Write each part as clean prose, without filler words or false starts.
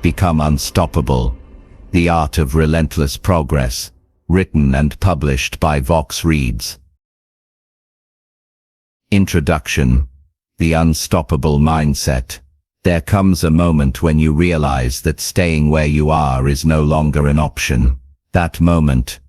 Become Unstoppable. The Art of Relentless Progress. Written and published by Vox Reads. Introduction. The Unstoppable Mindset. There comes a moment when you realize that staying where you are is no longer an option. That moment,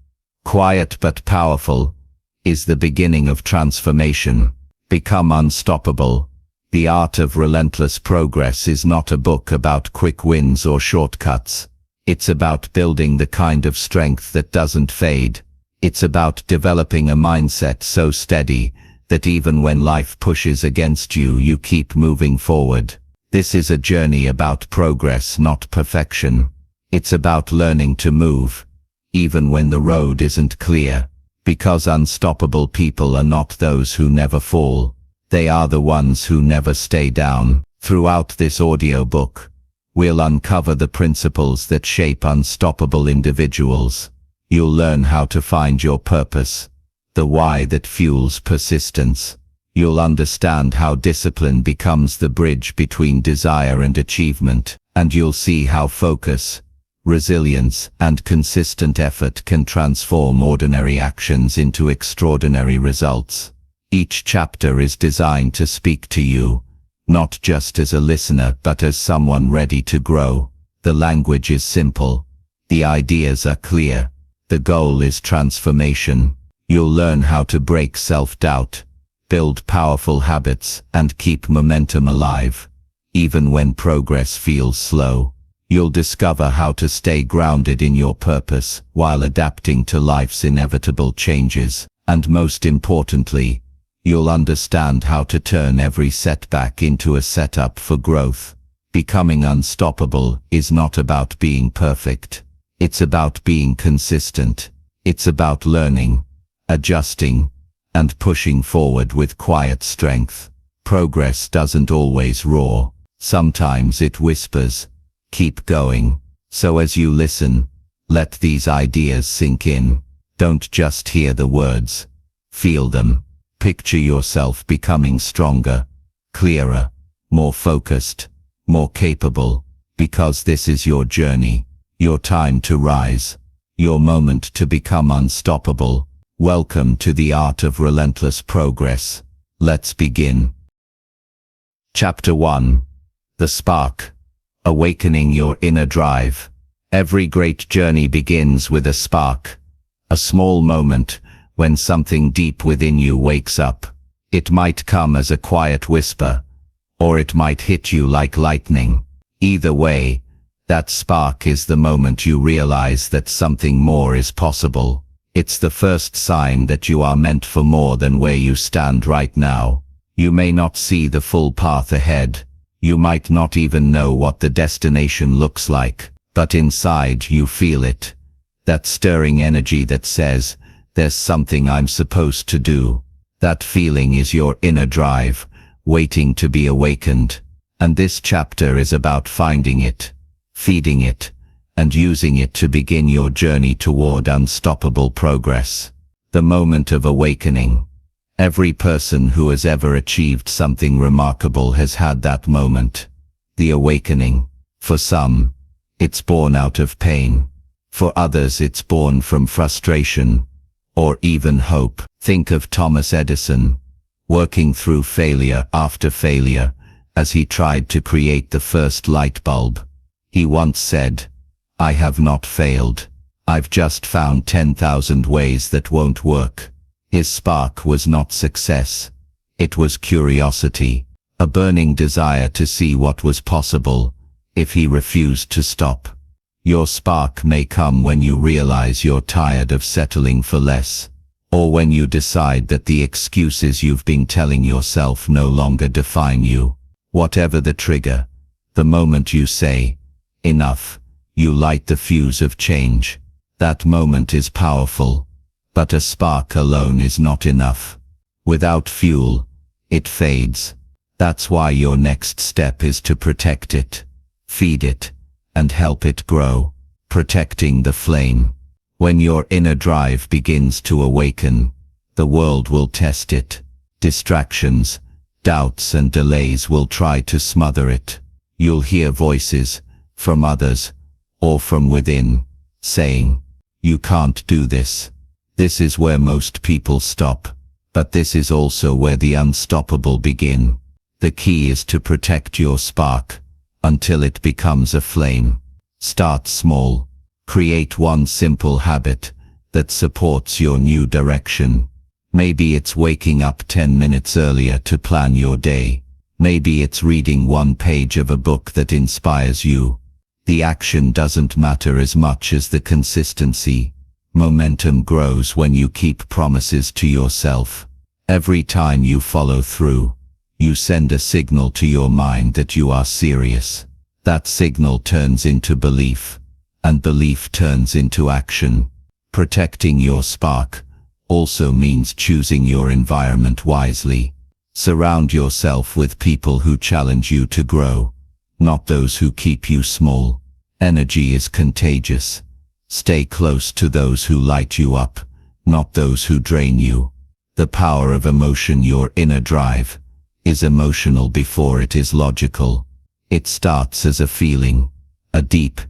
quiet but powerful, is the beginning of transformation. Become Unstoppable. The Art of Relentless Progress is not a book about quick wins or shortcuts. It's about building the kind of strength that doesn't fade. It's about developing a mindset so steady that even when life pushes against you, you keep moving forward. This is a journey about progress, not perfection. It's about learning to move, even when the road isn't clear. Because unstoppable people are not those who never fall. They are the ones who never stay down. Throughout this audiobook, we'll uncover the principles that shape unstoppable individuals. You'll learn how to find your purpose, the why that fuels persistence. You'll understand how discipline becomes the bridge between desire and achievement, and you'll see how focus, resilience, and consistent effort can transform ordinary actions into extraordinary results. Each chapter is designed to speak to you, not just as a listener but as someone ready to grow. The language is simple. The ideas are clear. The goal is transformation. You'll learn how to break self-doubt, build powerful habits, and keep momentum alive. Even when progress feels slow, you'll discover how to stay grounded in your purpose while adapting to life's inevitable changes. And most importantly, you'll understand how to turn every setback into a setup for growth. Becoming unstoppable is not about being perfect. It's about being consistent. It's about learning, adjusting, and pushing forward with quiet strength. Progress doesn't always roar. Sometimes it whispers, "Keep going." So as you listen, let these ideas sink in. Don't just hear the words. Feel them. Picture yourself becoming stronger, clearer, more focused, more capable, because this is your journey, your time to rise, your moment to become unstoppable. Welcome to the Art of Relentless Progress. Let's begin. Chapter 1. The Spark. Awakening your inner drive. Every great journey begins with a spark, a small moment when something deep within you wakes up. It might come as a quiet whisper, or it might hit you like lightning. Either way, that spark is the moment you realize that something more is possible. It's the first sign that you are meant for more than where you stand right now. You may not see the full path ahead. You might not even know what the destination looks like, but inside you feel it. That stirring energy that says, "There's something I'm supposed to do." That feeling is your inner drive, waiting to be awakened. And this chapter is about finding it, feeding it, and using it to begin your journey toward unstoppable progress. The moment of awakening. Every person who has ever achieved something remarkable has had that moment. The awakening. For some, it's born out of pain. For others, it's born from frustration, or even hope. Think of Thomas Edison, working through failure after failure as he tried to create the first light bulb. He once said, "I have not failed. I've just found 10,000 ways that won't work." His spark was not success. It was curiosity, a burning desire to see what was possible if he refused to stop. Your spark may come when you realize you're tired of settling for less, or when you decide that the excuses you've been telling yourself no longer define you. Whatever the trigger, the moment you say, "Enough," you light the fuse of change. That moment is powerful, but a spark alone is not enough. Without fuel, it fades. That's why your next step is to protect it, feed it, and help it grow. Protecting the flame. When your inner drive begins to awaken, the world will test it. Distractions, doubts, and delays will try to smother it. You'll hear voices, from others, or from within, saying, "You can't do this." This is where most people stop, but this is also where the unstoppable begin. The key is to protect your spark until it becomes a flame. Start small. Create one simple habit that supports your new direction. Maybe it's waking up 10 minutes earlier to plan your day. Maybe it's reading one page of a book that inspires you. The action doesn't matter as much as the consistency. Momentum grows when you keep promises to yourself. Every time you follow through, you send a signal to your mind that you are serious. That signal turns into belief, and belief turns into action. Protecting your spark also means choosing your environment wisely. Surround yourself with people who challenge you to grow, not those who keep you small. Energy is contagious. Stay close to those who light you up, not those who drain you. The power of emotion, your inner drive, is emotional before it is logical. It starts as a feeling, a deep,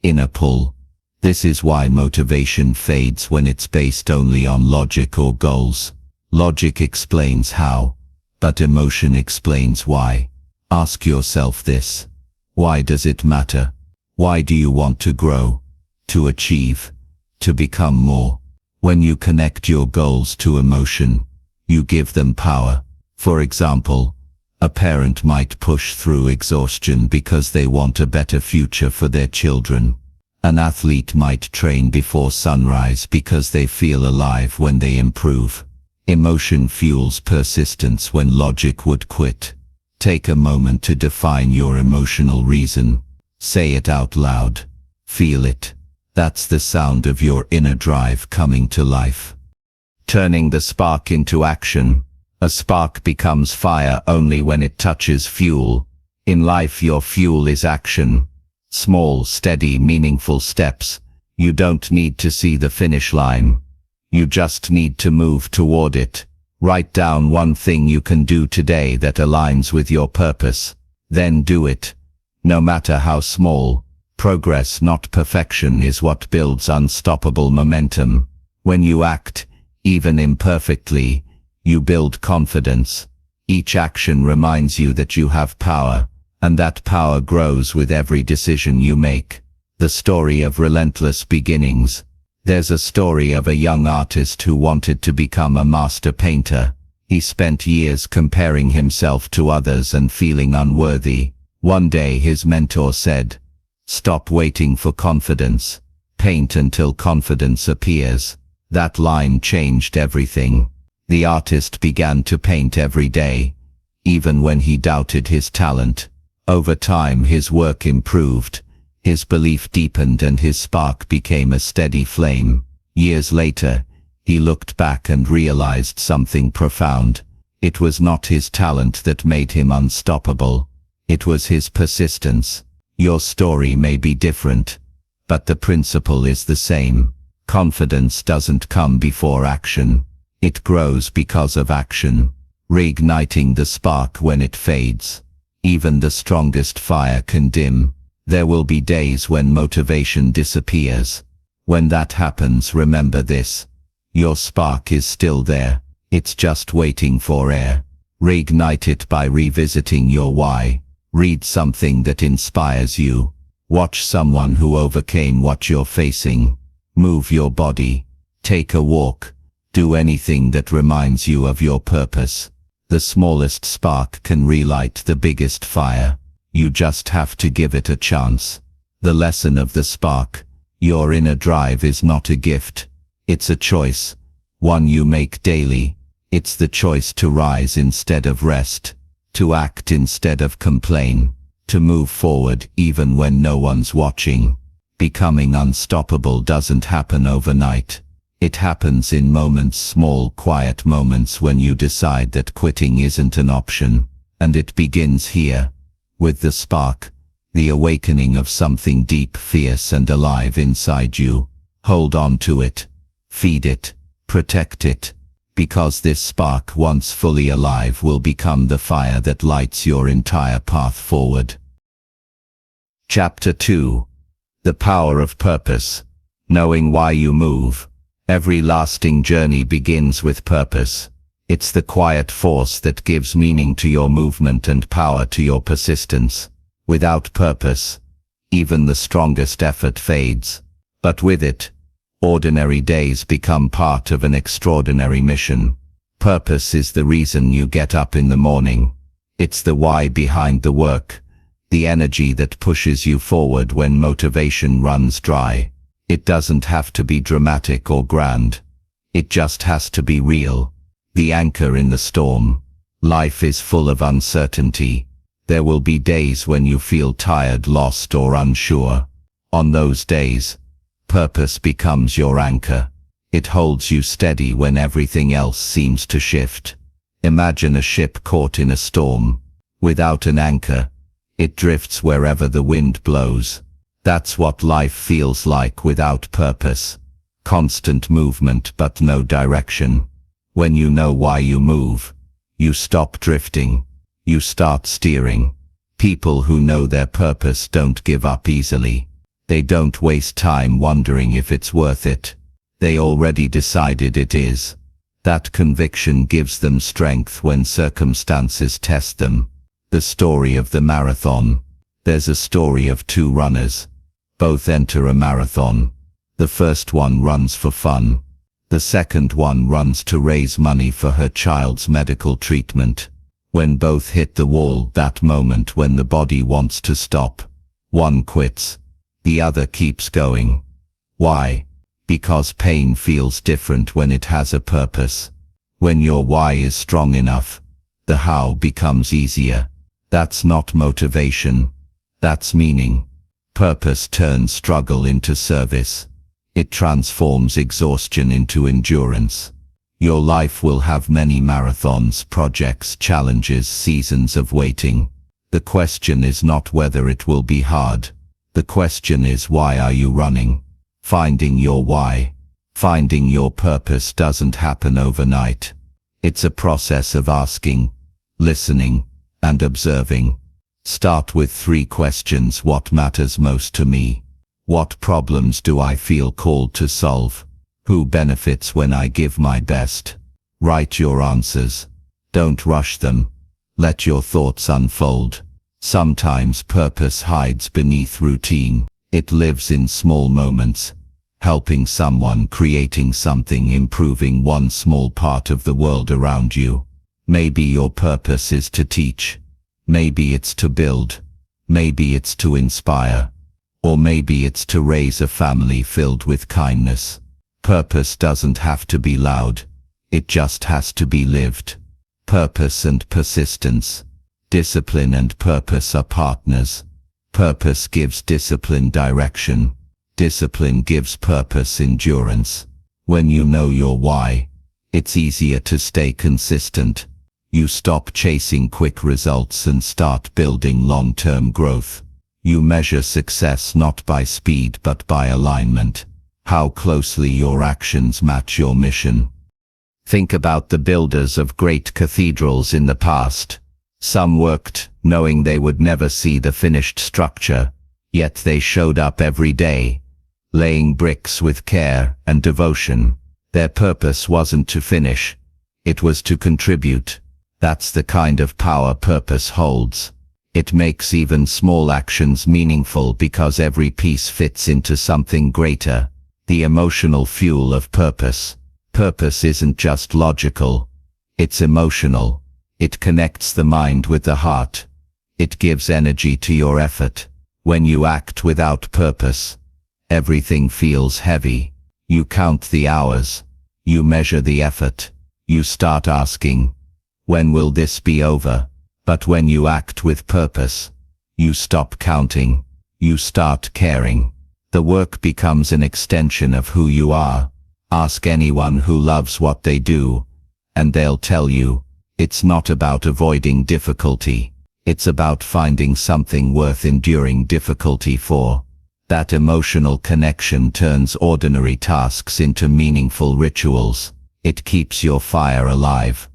inner pull. This is why motivation fades when it's based only on logic or goals. Logic explains how, but emotion explains why. Ask yourself this: why does it matter? Why do you want to grow, to achieve, to become more? When you connect your goals to emotion, you give them power. For example, a parent might push through exhaustion because they want a better future for their children. An athlete might train before sunrise because they feel alive when they improve. Emotion fuels persistence when logic would quit. Take a moment to define your emotional reason. Say it out loud. Feel it. That's the sound of your inner drive coming to life. Turning the spark into action. A spark becomes fire only when it touches fuel. In life, your fuel is action. Small, steady, meaningful steps. You don't need to see the finish line. You just need to move toward it. Write down one thing you can do today that aligns with your purpose. Then do it. No matter how small. Progress, not perfection, is what builds unstoppable momentum. When you act, even imperfectly, you build confidence. Each action reminds you that you have power, and that power grows with every decision you make. The story of relentless beginnings. There's a story of a young artist who wanted to become a master painter. He spent years comparing himself to others and feeling unworthy. One day his mentor said, "Stop waiting for confidence. Paint until confidence appears." That line changed everything. The artist began to paint every day, even when he doubted his talent. Over time his work improved, his belief deepened, and his spark became a steady flame. Years later, he looked back and realized something profound. It was not his talent that made him unstoppable. It was his persistence. Your story may be different, but the principle is the same. Confidence doesn't come before action. It grows because of action, reigniting the spark when it fades. Even the strongest fire can dim. There will be days when motivation disappears. When that happens, remember this: your spark is still there. It's just waiting for air. Reignite it by revisiting your why. Read something that inspires you. Watch someone who overcame what you're facing. Move your body. Take a walk. Do anything that reminds you of your purpose. The smallest spark can relight the biggest fire. You just have to give it a chance. The lesson of the spark: your inner drive is not a gift. It's a choice, one you make daily. It's the choice to rise instead of rest, to act instead of complain, to move forward even when no one's watching. Becoming unstoppable doesn't happen overnight. It happens in moments, small, quiet moments when you decide that quitting isn't an option. And it begins here, with the spark, the awakening of something deep, fierce, and alive inside you. Hold on to it. Feed it. Protect it. Because this spark, once fully alive, will become the fire that lights your entire path forward. Chapter 2. The Power of Purpose. Knowing why you move. Every lasting journey begins with purpose. It's the quiet force that gives meaning to your movement and power to your persistence. Without purpose, even the strongest effort fades. But with it, ordinary days become part of an extraordinary mission. Purpose is the reason you get up in the morning. It's the why behind the work, the energy that pushes you forward when motivation runs dry. It doesn't have to be dramatic or grand. It just has to be real. The anchor in the storm. Life is full of uncertainty. There will be days when you feel tired, lost, or unsure. On those days, purpose becomes your anchor. It holds you steady when everything else seems to shift. Imagine a ship caught in a storm. Without an anchor, it drifts wherever the wind blows. That's what life feels like without purpose. Constant movement but no direction. When you know why you move, you stop drifting. You start steering. People who know their purpose don't give up easily. They don't waste time wondering if it's worth it. They already decided it is. That conviction gives them strength when circumstances test them. The story of the marathon. There's a story of two runners. Both enter a marathon. The first one runs for fun. The second one runs to raise money for her child's medical treatment. When both hit the wall, that moment when the body wants to stop, one quits. The other keeps going. Why? Because pain feels different when it has a purpose. When your why is strong enough, the how becomes easier. That's not motivation. That's meaning. Purpose turns struggle into service. It transforms exhaustion into endurance. Your life will have many marathons, projects, challenges, seasons of waiting. The question is not whether it will be hard. The question is, why are you running? Finding your why, finding your purpose doesn't happen overnight. It's a process of asking, listening, and observing. Start with 3 questions. What matters most to me? What problems do I feel called to solve? Who benefits when I give my best? Write your answers. Don't rush them. Let your thoughts unfold. Sometimes purpose hides beneath routine. It lives in small moments. Helping someone, creating something, improving one small part of the world around you. Maybe your purpose is to teach. Maybe it's to build. Maybe it's to inspire. Or maybe it's to raise a family filled with kindness. Purpose doesn't have to be loud. It just has to be lived. Purpose and persistence. Discipline and purpose are partners. Purpose gives discipline direction. Discipline gives purpose endurance. When you know your why, it's easier to stay consistent. You stop chasing quick results and start building long-term growth. You measure success not by speed but by alignment. How closely your actions match your mission. Think about the builders of great cathedrals in the past. Some worked, knowing they would never see the finished structure, yet they showed up every day, laying bricks with care and devotion. Their purpose wasn't to finish, it was to contribute. That's the kind of power purpose holds. It makes even small actions meaningful because every piece fits into something greater. The emotional fuel of purpose. Purpose isn't just logical, it's emotional. It connects the mind with the heart. It gives energy to your effort. When you act without purpose, everything feels heavy. You count the hours. You measure the effort. You start asking, when will this be over? But when you act with purpose, you stop counting. You start caring. The work becomes an extension of who you are. Ask anyone who loves what they do, and they'll tell you, it's not about avoiding difficulty. It's about finding something worth enduring difficulty for. That emotional connection turns ordinary tasks into meaningful rituals. It keeps your fire alive,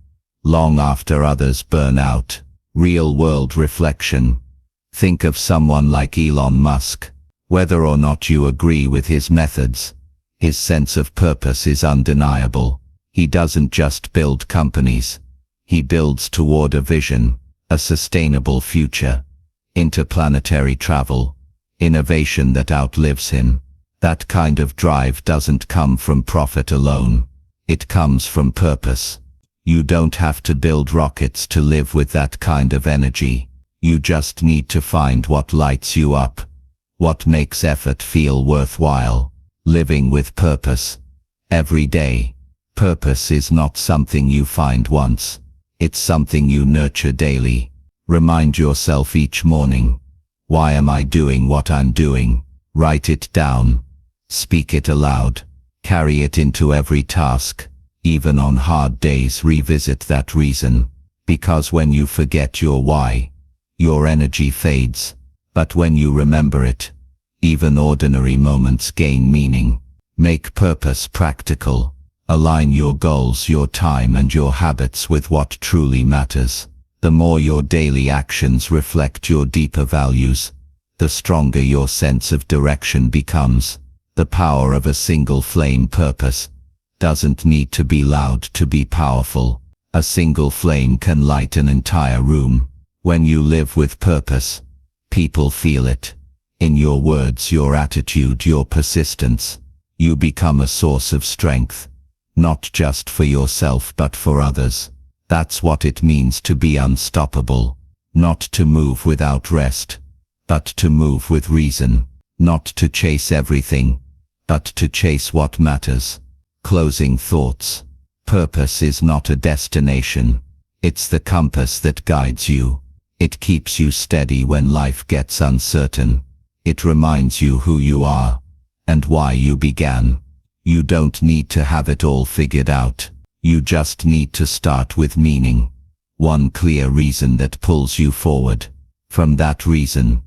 long after others burn out. Real-world reflection. Think of someone like Elon Musk. Whether or not you agree with his methods, his sense of purpose is undeniable. He doesn't just build companies. He builds toward a vision, a sustainable future, interplanetary travel, innovation that outlives him. That kind of drive doesn't come from profit alone. It comes from purpose. You don't have to build rockets to live with that kind of energy. You just need to find what lights you up, what makes effort feel worthwhile. Living with purpose. Every day. Purpose is not something you find once. It's something you nurture daily. Remind yourself each morning, why am I doing what I'm doing? Write it down. Speak it aloud. Carry it into every task. Even on hard days, revisit that reason. Because when you forget your why, your energy fades. But when you remember it, even ordinary moments gain meaning. Make purpose practical. Align your goals, your time, and your habits with what truly matters. The more your daily actions reflect your deeper values, the stronger your sense of direction becomes. The power of a single flame. Purpose doesn't need to be loud to be powerful. A single flame can light an entire room. When you live with purpose, people feel it. In your words, your attitude, your persistence. You become a source of strength, not just for yourself but for others. That's what it means to be unstoppable. Not to move without rest, but to move with reason. Not to chase everything, but to chase what matters. Closing thoughts. Purpose is not a destination. It's the compass that guides you. It keeps you steady when life gets uncertain. It reminds you who you are and why you began. You don't need to have it all figured out. You just need to start with meaning. One clear reason that pulls you forward. From that reason,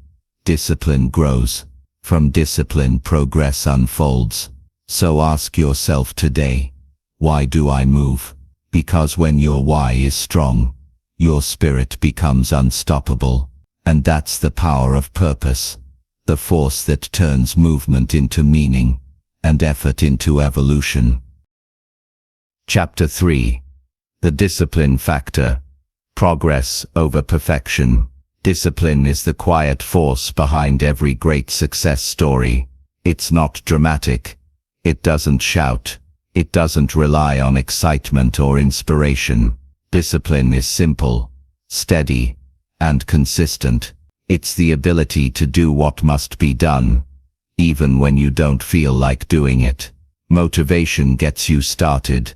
discipline grows. From discipline, progress unfolds. So ask yourself today, why do I move? Because when your why is strong, your spirit becomes unstoppable. And that's the power of purpose. The force that turns movement into meaning, and effort into evolution. Chapter 3. The Discipline Factor. Progress over perfection. Discipline is the quiet force behind every great success story. It's not dramatic. It doesn't shout. It doesn't rely on excitement or inspiration. Discipline is simple, steady, and consistent. It's the ability to do what must be done, even when you don't feel like doing it. Motivation gets you started,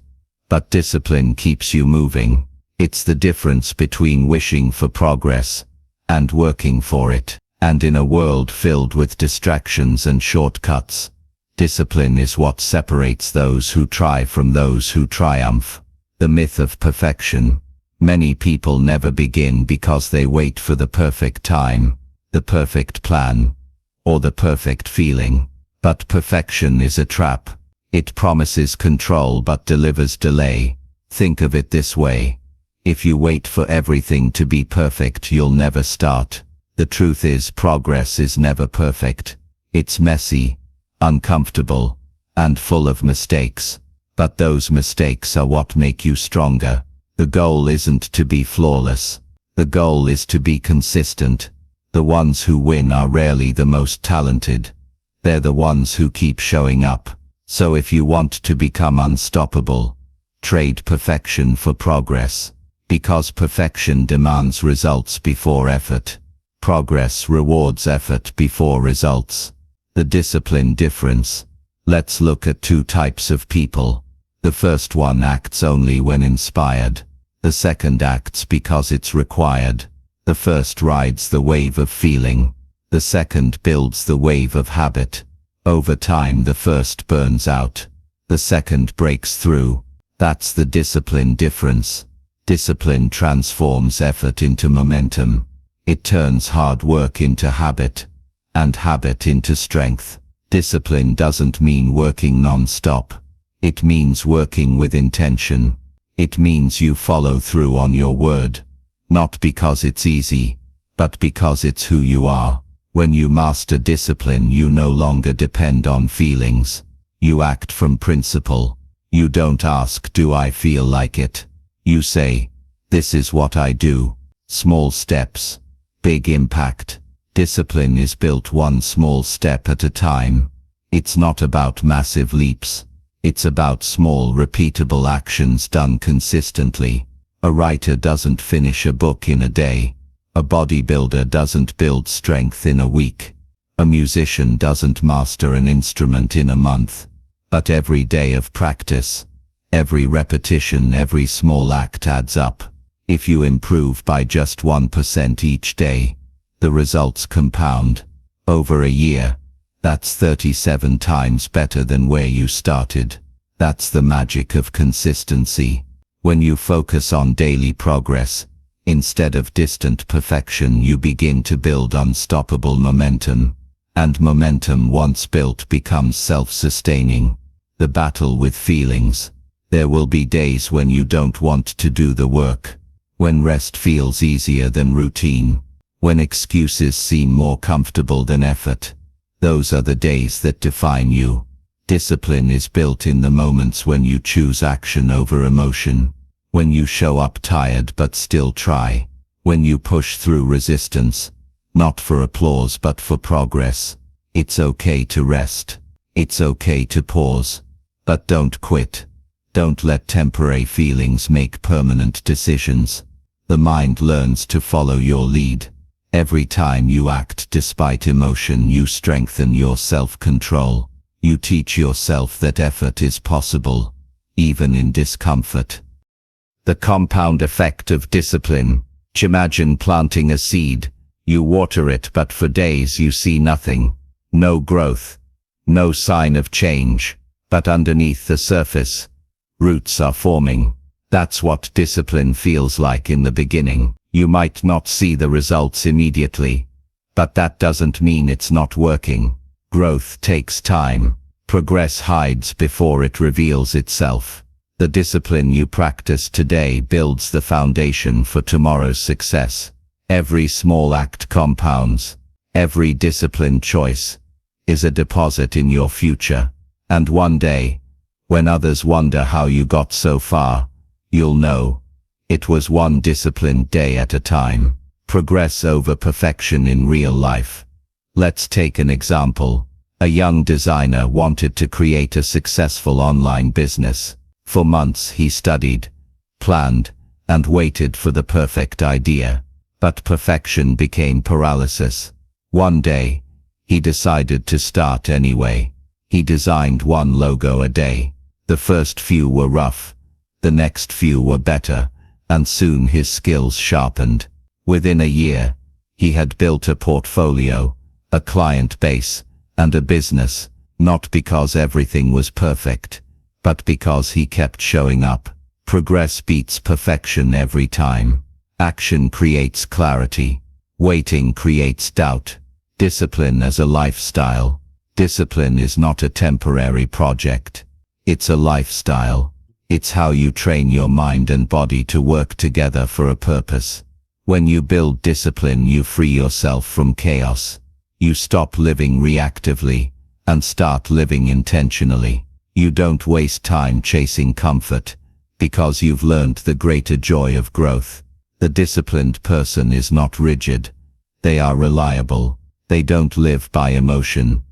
but discipline keeps you moving. It's the difference between wishing for progress and working for it. And in a world filled with distractions and shortcuts, discipline is what separates those who try from those who triumph. The myth of perfection. Many people never begin because they wait for the perfect time, the perfect plan, or the perfect feeling. But perfection is a trap. It promises control but delivers delay. Think of it this way. If you wait for everything to be perfect, you'll never start. The truth is, progress is never perfect. It's messy, uncomfortable, and full of mistakes. But those mistakes are what make you stronger. The goal isn't to be flawless. The goal is to be consistent. The ones who win are rarely the most talented. They're the ones who keep showing up. So if you want to become unstoppable, trade perfection for progress. Because perfection demands results before effort. Progress rewards effort before results. The discipline difference. Let's look at two types of people. The first one acts only when inspired. The second acts because it's required. The first rides the wave of feeling. The second builds the wave of habit. Over time, the first burns out. The second breaks through. That's the discipline difference. Discipline transforms effort into momentum. It turns hard work into habit, and habit into strength. Discipline doesn't mean working non-stop. It means working with intention. It means you follow through on your word. Not because it's easy, but because it's who you are. When you master discipline, you no longer depend on feelings. You act from principle. You don't ask, do I feel like it? You say, this is what I do. Small steps, big impact. Discipline is built one small step at a time. It's not about massive leaps. It's about small, repeatable actions done consistently. A writer doesn't finish a book in a day. A bodybuilder doesn't build strength in a week. A musician doesn't master an instrument in a month. But every day of practice, every repetition, every small act adds up. If you improve by just 1% each day, the results compound. Over a year, that's 37 times better than where you started. That's the magic of consistency. When you focus on daily progress, instead of distant perfection, you begin to build unstoppable momentum. And momentum, once built, becomes self-sustaining. The battle with feelings. There will be days when you don't want to do the work. When rest feels easier than routine. When excuses seem more comfortable than effort. Those are the days that define you. Discipline is built in the moments when you choose action over emotion. When you show up tired but still try. When you push through resistance. Not for applause but for progress. It's okay to rest. It's okay to pause. But don't quit. Don't let temporary feelings make permanent decisions. The mind learns to follow your lead. Every time you act despite emotion, you strengthen your self-control. You teach yourself that effort is possible, even in discomfort. The compound effect of discipline. Imagine planting a seed. You water it, but for days you see nothing. No growth. No sign of change. But underneath the surface, roots are forming. That's what discipline feels like in the beginning. You might not see the results immediately, but that doesn't mean it's not working. Growth takes time. Progress hides before it reveals itself. The discipline you practice today builds the foundation for tomorrow's success. Every small act compounds. Every disciplined choice is a deposit in your future. And one day, when others wonder how you got so far, you'll know it was one disciplined day at a time. Progress over perfection in real life. Let's take an example. A young designer wanted to create a successful online business. For months he studied, planned, and waited for the perfect idea. But perfection became paralysis. One day, he decided to start anyway. He designed one logo a day. The first few were rough. The next few were better. And soon his skills sharpened. Within a year, he had built a portfolio, a client base, and a business, not because everything was perfect, but because he kept showing up. Progress beats perfection every time. Action creates clarity. Waiting creates doubt. Discipline as a lifestyle. Discipline is not a temporary project. It's a lifestyle. It's how you train your mind and body to work together for a purpose. When you build discipline, you free yourself from chaos. You stop living reactively and start living intentionally. You don't waste time chasing comfort because you've learned the greater joy of growth. The disciplined person is not rigid. They are reliable. They don't live by emotion.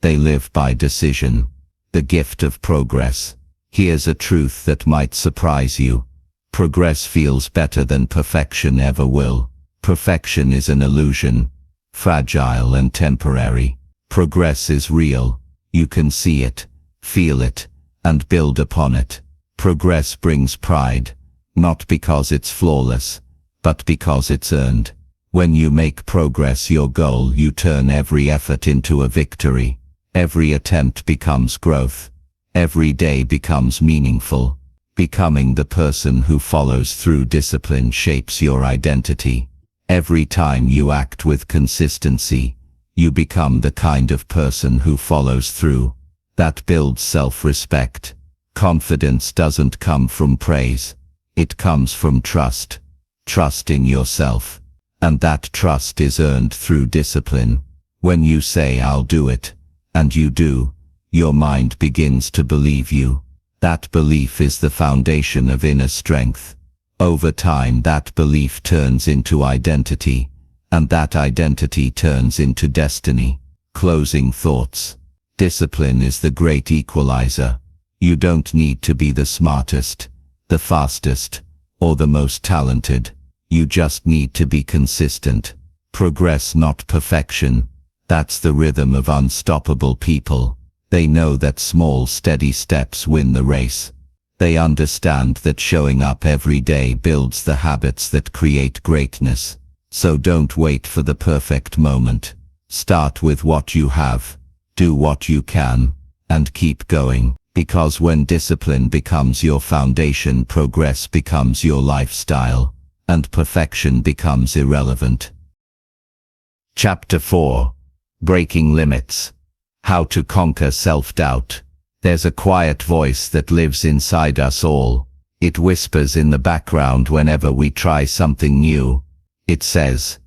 They live by decision. The gift of progress. Here's a truth that might surprise you. Progress feels better than perfection ever will. Perfection is an illusion, fragile and temporary. Progress is real. You can see it, feel it, and build upon it. Progress brings pride, not because it's flawless, but because it's earned. When you make progress your goal, you turn every effort into a victory. Every attempt becomes growth. Every day becomes meaningful. Becoming the person who follows through discipline shapes your identity. Every time you act with consistency, you become the kind of person who follows through. That builds self-respect. Confidence doesn't come from praise. It comes from trust. Trust in yourself. And that trust is earned through discipline. When you say I'll do it, and you do, your mind begins to believe you. That belief is the foundation of inner strength. Over time that belief turns into identity, and that identity turns into destiny. Closing thoughts. Discipline is the great equalizer. You don't need to be the smartest, the fastest, or the most talented. You just need to be consistent. Progress, not perfection. That's the rhythm of unstoppable people. They know that small, steady steps win the race. They understand that showing up every day builds the habits that create greatness. So don't wait for the perfect moment. Start with what you have, do what you can, and keep going. Because when discipline becomes your foundation, progress becomes your lifestyle, and perfection becomes irrelevant. Chapter 4. Breaking Limits. How to conquer self-doubt. There's a quiet voice that lives inside us all. It whispers in the background whenever we try something new. It says,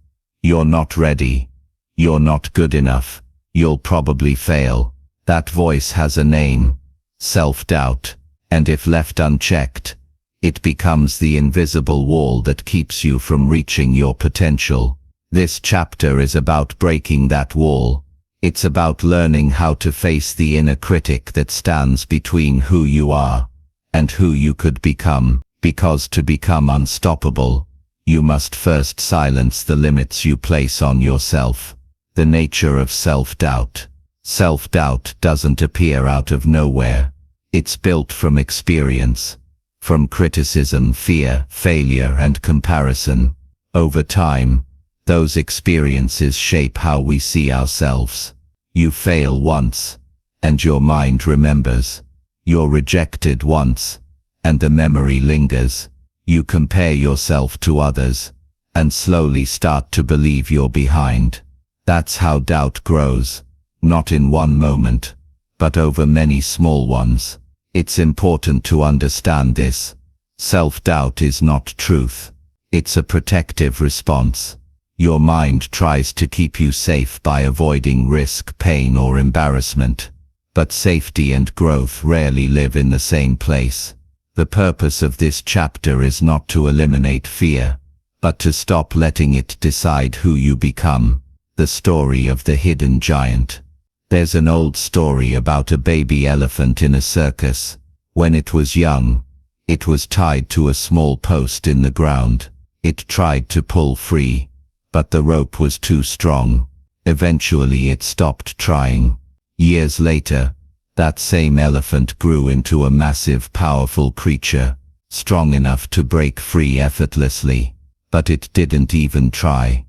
"You're not ready. You're not good enough. You'll probably fail." That voice has a name: self-doubt. And if left unchecked, it becomes the invisible wall that keeps you from reaching your potential. This chapter is about breaking that wall. It's about learning how to face the inner critic that stands between who you are and who you could become. Because to become unstoppable, you must first silence the limits you place on yourself. The nature of self-doubt. Self-doubt doesn't appear out of nowhere. It's built from experience, from criticism, fear, failure, and comparison. Over time, those experiences shape how we see ourselves. You fail once, and your mind remembers. You're rejected once, and the memory lingers. You compare yourself to others, and slowly start to believe you're behind. That's how doubt grows, not in one moment, but over many small ones. It's important to understand this. Self-doubt is not truth. It's a protective response. Your mind tries to keep you safe by avoiding risk, pain, or embarrassment. But safety and growth rarely live in the same place. The purpose of this chapter is not to eliminate fear, but to stop letting it decide who you become. The story of the hidden giant. There's an old story about a baby elephant in a circus. When it was young, it was tied to a small post in the ground. It tried to pull free, but the rope was too strong. Eventually it stopped trying. Years later, that same elephant grew into a massive, powerful creature, strong enough to break free effortlessly. But it didn't even try.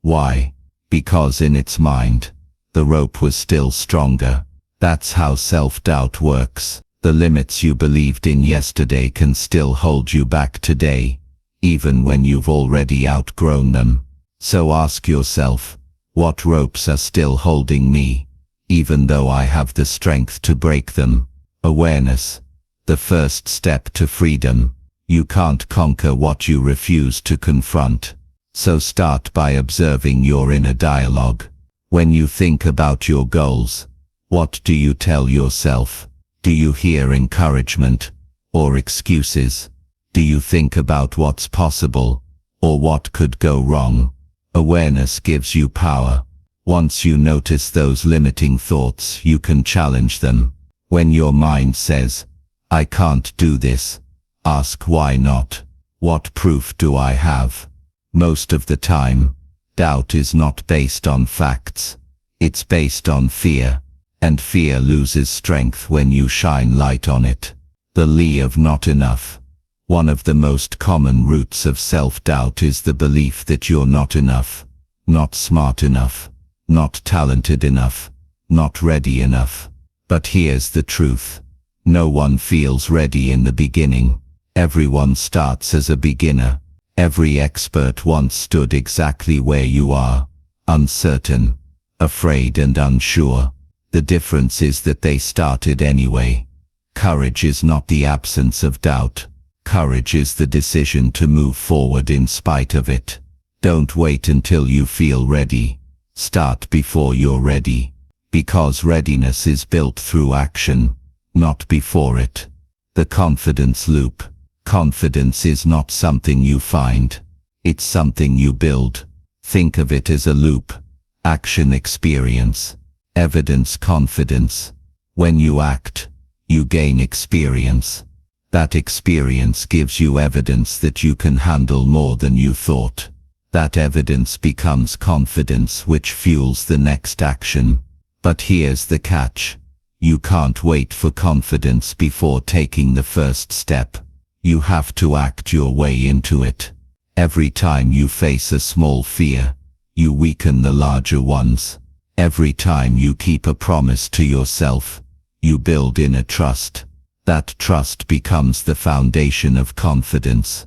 Why? Because in its mind, the rope was still stronger. That's how self-doubt works. The limits you believed in yesterday can still hold you back today, even when you've already outgrown them. So ask yourself, what ropes are still holding me, even though I have the strength to break them? Awareness. The first step to freedom. You can't conquer what you refuse to confront. So start by observing your inner dialogue. When you think about your goals, what do you tell yourself? Do you hear encouragement or excuses? Do you think about what's possible or what could go wrong? Awareness gives you power. Once you notice those limiting thoughts, you can challenge them. When your mind says, "I can't do this," ask why not. What proof do I have? Most of the time, doubt is not based on facts. It's based on fear, and fear loses strength when you shine light on it. The lie of not enough. One of the most common roots of self-doubt is the belief that you're not enough, not smart enough, not talented enough, not ready enough. But here's the truth. No one feels ready in the beginning. Everyone starts as a beginner. Every expert once stood exactly where you are, uncertain, afraid, and unsure. The difference is that they started anyway. Courage is not the absence of doubt. Courage is the decision to move forward in spite of it. Don't wait until you feel ready. Start before you're ready. Because readiness is built through action, not before it. The confidence loop. Confidence is not something you find. It's something you build. Think of it as a loop. Action, experience. Evidence, confidence. When you act, you gain experience. That experience gives you evidence that you can handle more than you thought. That evidence becomes confidence, which fuels the next action. But here's the catch. You can't wait for confidence before taking the first step. You have to act your way into it. Every time you face a small fear, you weaken the larger ones. Every time you keep a promise to yourself, you build inner trust. That trust becomes the foundation of confidence.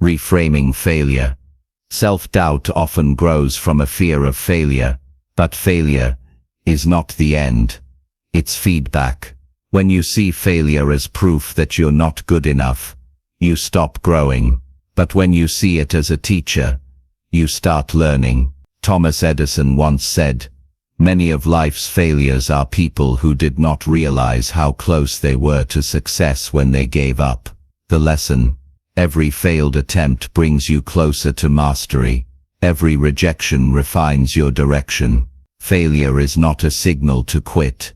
Reframing failure. Self-doubt often grows from a fear of failure, but failure is not the end. It's feedback. When you see failure as proof that you're not good enough, you stop growing. But when you see it as a teacher, you start learning. Thomas Edison once said, "Many of life's failures are people who did not realize how close they were to success when they gave up." The lesson: every failed attempt brings you closer to mastery. Every rejection refines your direction. Failure is not a signal to quit.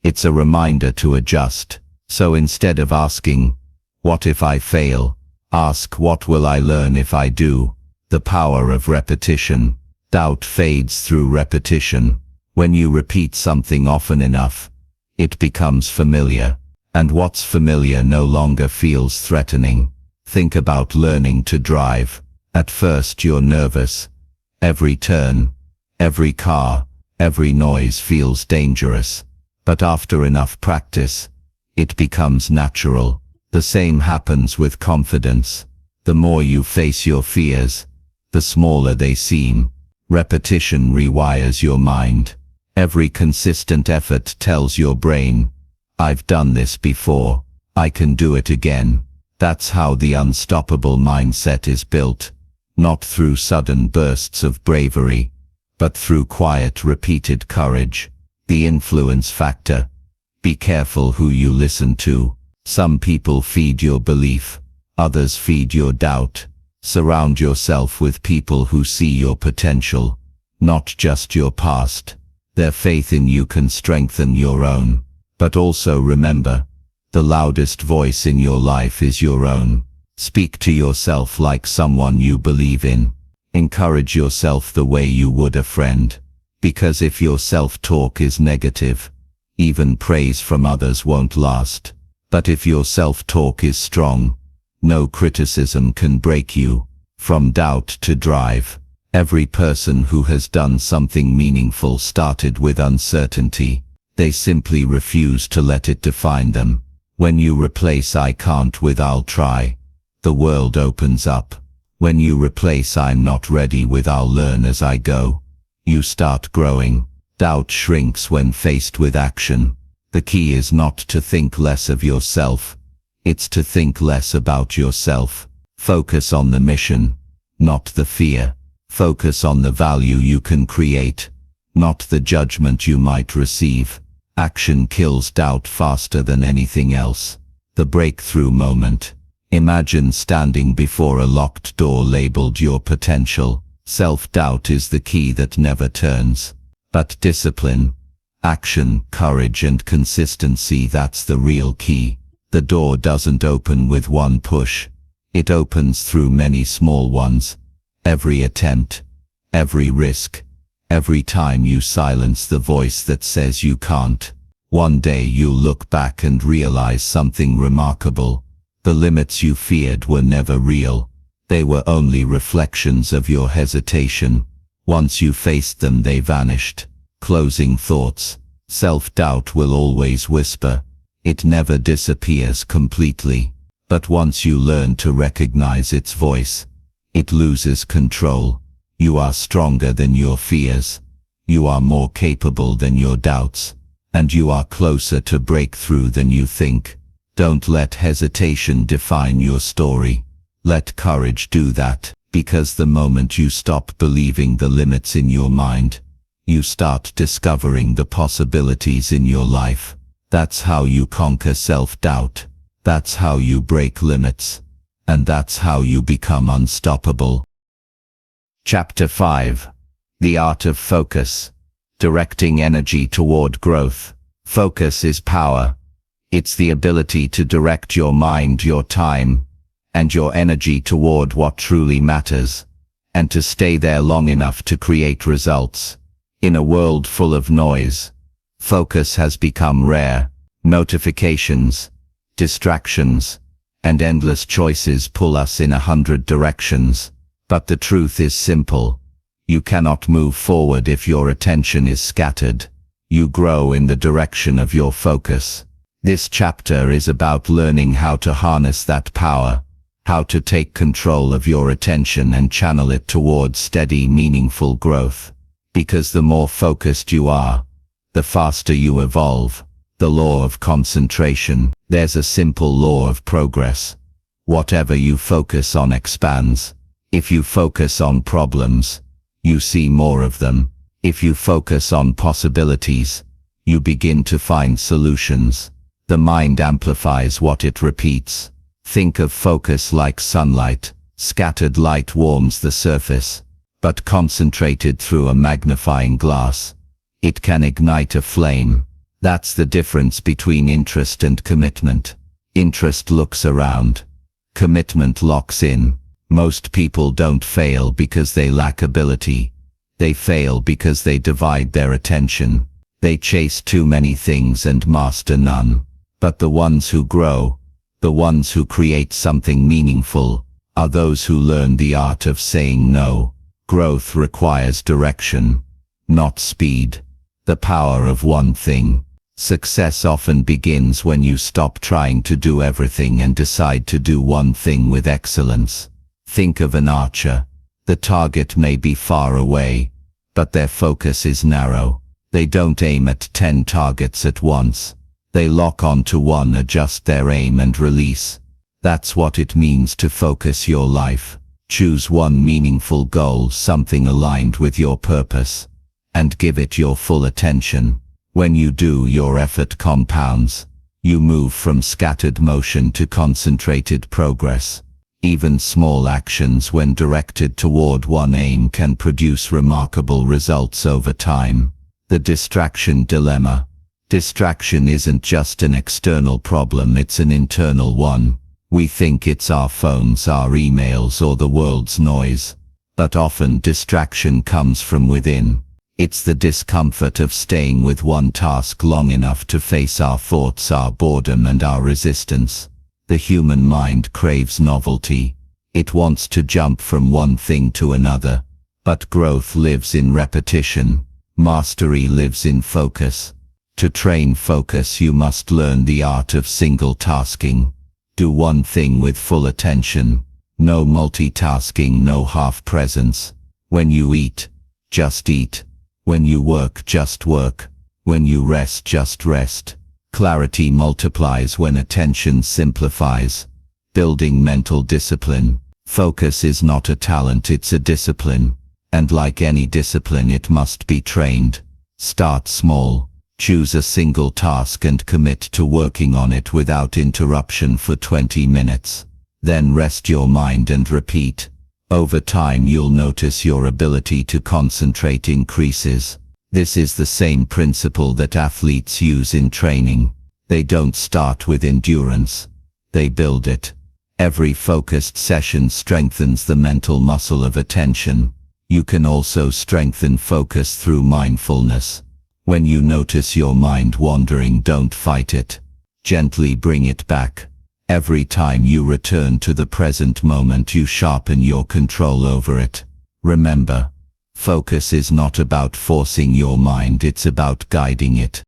It's a reminder to adjust. So instead of asking, "What if I fail?" ask, "What will I learn if I do?" The power of repetition. Doubt fades through repetition. When you repeat something often enough, it becomes familiar. And what's familiar no longer feels threatening. Think about learning to drive. At first you're nervous. Every turn, every car, every noise feels dangerous. But after enough practice, it becomes natural. The same happens with confidence. The more you face your fears, the smaller they seem. Repetition rewires your mind. Every consistent effort tells your brain, "I've done this before. I can do it again." That's how the unstoppable mindset is built. Not through sudden bursts of bravery, but through quiet, repeated courage. The influence factor. Be careful who you listen to. Some people feed your belief, others feed your doubt. Surround yourself with people who see your potential, not just your past. Their faith in you can strengthen your own. But also remember, the loudest voice in your life is your own. Speak to yourself like someone you believe in. Encourage yourself the way you would a friend. Because if your self-talk is negative, even praise from others won't last. But if your self-talk is strong, no criticism can break you. From doubt to drive. Every person who has done something meaningful started with uncertainty. They simply refuse to let it define them. When you replace "I can't" with "I'll try," the world opens up. When you replace "I'm not ready" with "I'll learn as I go," you start growing. Doubt shrinks when faced with action. The key is not to think less of yourself. It's to think less about yourself. Focus on the mission, not the fear. Focus on the value you can create, not the judgment you might receive. Action kills doubt faster than anything else. The breakthrough moment. Imagine standing before a locked door labeled "Your potential." Self-doubt is the key that never turns. But discipline, action, courage and consistency, that's the real key. The door doesn't open with one push. It opens through many small ones. Every attempt, every risk, every time you silence the voice that says you can't. One day you'll look back and realize something remarkable. The limits you feared were never real. They were only reflections of your hesitation. Once you faced them, they vanished. Closing thoughts. Self-doubt will always whisper. It never disappears completely. But once you learn to recognize its voice, it loses control. You are stronger than your fears. You are more capable than your doubts. And you are closer to breakthrough than you think. Don't let hesitation define your story. Let courage do that, because the moment you stop believing the limits in your mind, you start discovering the possibilities in your life. That's how you conquer self-doubt. That's how you break limits. And that's how you become unstoppable. Chapter 5. The Art of Focus. Directing energy toward growth. Focus is power. It's the ability to direct your mind, your time, and your energy toward what truly matters, and to stay there long enough to create results. In a world full of noise, focus has become rare. Notifications, distractions, and endless choices pull us in 100 directions. But the truth is simple. You cannot move forward if your attention is scattered. You grow in the direction of your focus. This chapter is about learning how to harness that power, how to take control of your attention and channel it towards steady, meaningful growth. Because the more focused you are, the faster you evolve. The law of concentration. There's a simple law of progress. Whatever you focus on expands. If you focus on problems, you see more of them. If you focus on possibilities, you begin to find solutions. The mind amplifies what it repeats. Think of focus like sunlight. Scattered light warms the surface, but concentrated through a magnifying glass, it can ignite a flame. That's the difference between interest and commitment. Interest looks around. Commitment locks in. Most people don't fail because they lack ability. They fail because they divide their attention. They chase too many things and master none. But the ones who grow, the ones who create something meaningful, are those who learn the art of saying no. Growth requires direction, not speed. The power of one thing. Success often begins when you stop trying to do everything and decide to do one thing with excellence. Think of an archer. The target may be far away, but their focus is narrow. They don't aim at 10 targets at once. They lock onto one, adjust their aim and release. That's what it means to focus your life. Choose one meaningful goal, something aligned with your purpose, and give it your full attention. When you do, your effort compounds. You move from scattered motion to concentrated progress. Even small actions, when directed toward one aim, can produce remarkable results over time. The distraction dilemma. Distraction isn't just an external problem, it's an internal one. We think it's our phones, our emails, or the world's noise. But often distraction comes from within. It's the discomfort of staying with one task long enough to face our thoughts, our boredom, and our resistance. The human mind craves novelty. It wants to jump from one thing to another. But growth lives in repetition. Mastery lives in focus. To train focus, you must learn the art of single tasking. Do one thing with full attention. No multitasking, no half presence. When you eat, just eat. When you work, just work. When you rest, just rest. Clarity multiplies when attention simplifies. Building mental discipline. Focus is not a talent, it's a discipline. And like any discipline, it must be trained. Start small. Choose a single task and commit to working on it without interruption for 20 minutes. Then rest your mind and repeat. Over time, you'll notice your ability to concentrate increases. This is the same principle that athletes use in training. They don't start with endurance. They build it. Every focused session strengthens the mental muscle of attention. You can also strengthen focus through mindfulness. When you notice your mind wandering, don't fight it. Gently bring it back. Every time you return to the present moment, you sharpen your control over it. Remember, focus is not about forcing your mind, it's about guiding it.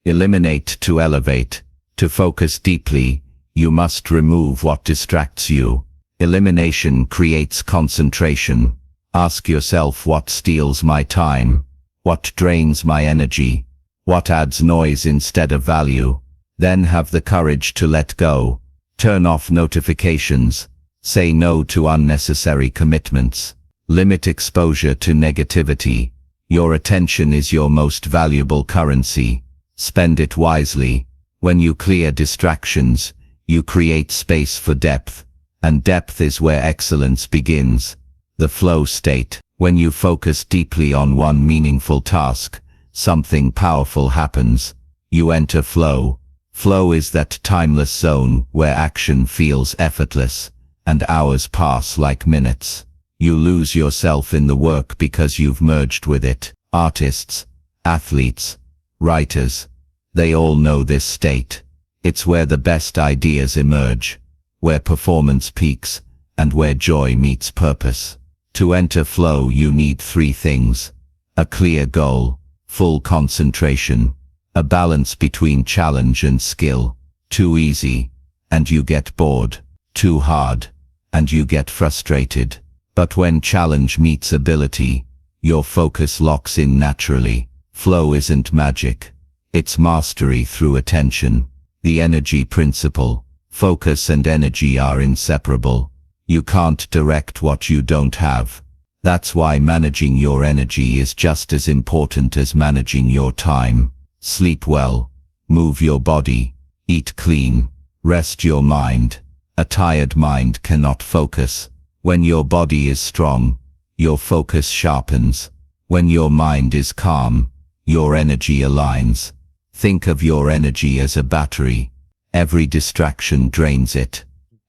Eliminate to elevate. To focus deeply, you must remove what distracts you. Elimination creates concentration. Ask yourself, what steals my time? What drains my energy? What adds noise instead of value? Then have the courage to let go. Turn off notifications. Say no to unnecessary commitments. Limit exposure to negativity. Your attention is your most valuable currency. Spend it wisely. When you clear distractions, you create space for depth. And depth is where excellence begins. The flow state. When you focus deeply on one meaningful task, something powerful happens. You enter flow. Flow is that timeless zone where action feels effortless, and hours pass like minutes. You lose yourself in the work because you've merged with it. Artists, athletes, writers, they all know this state. It's where the best ideas emerge, where performance peaks, and where joy meets purpose. To enter flow, you need three things: a clear goal, full concentration, a balance between challenge and skill. Too easy, and you get bored. Too hard, and you get frustrated. But when challenge meets ability, your focus locks in naturally. Flow isn't magic. It's mastery through attention. The energy principle. Focus and energy are inseparable. You can't direct what you don't have. That's why managing your energy is just as important as managing your time. Sleep well. Move your body. Eat clean. Rest your mind. A tired mind cannot focus. When your body is strong, your focus sharpens. When your mind is calm, your energy aligns. Think of your energy as a battery. Every distraction drains it.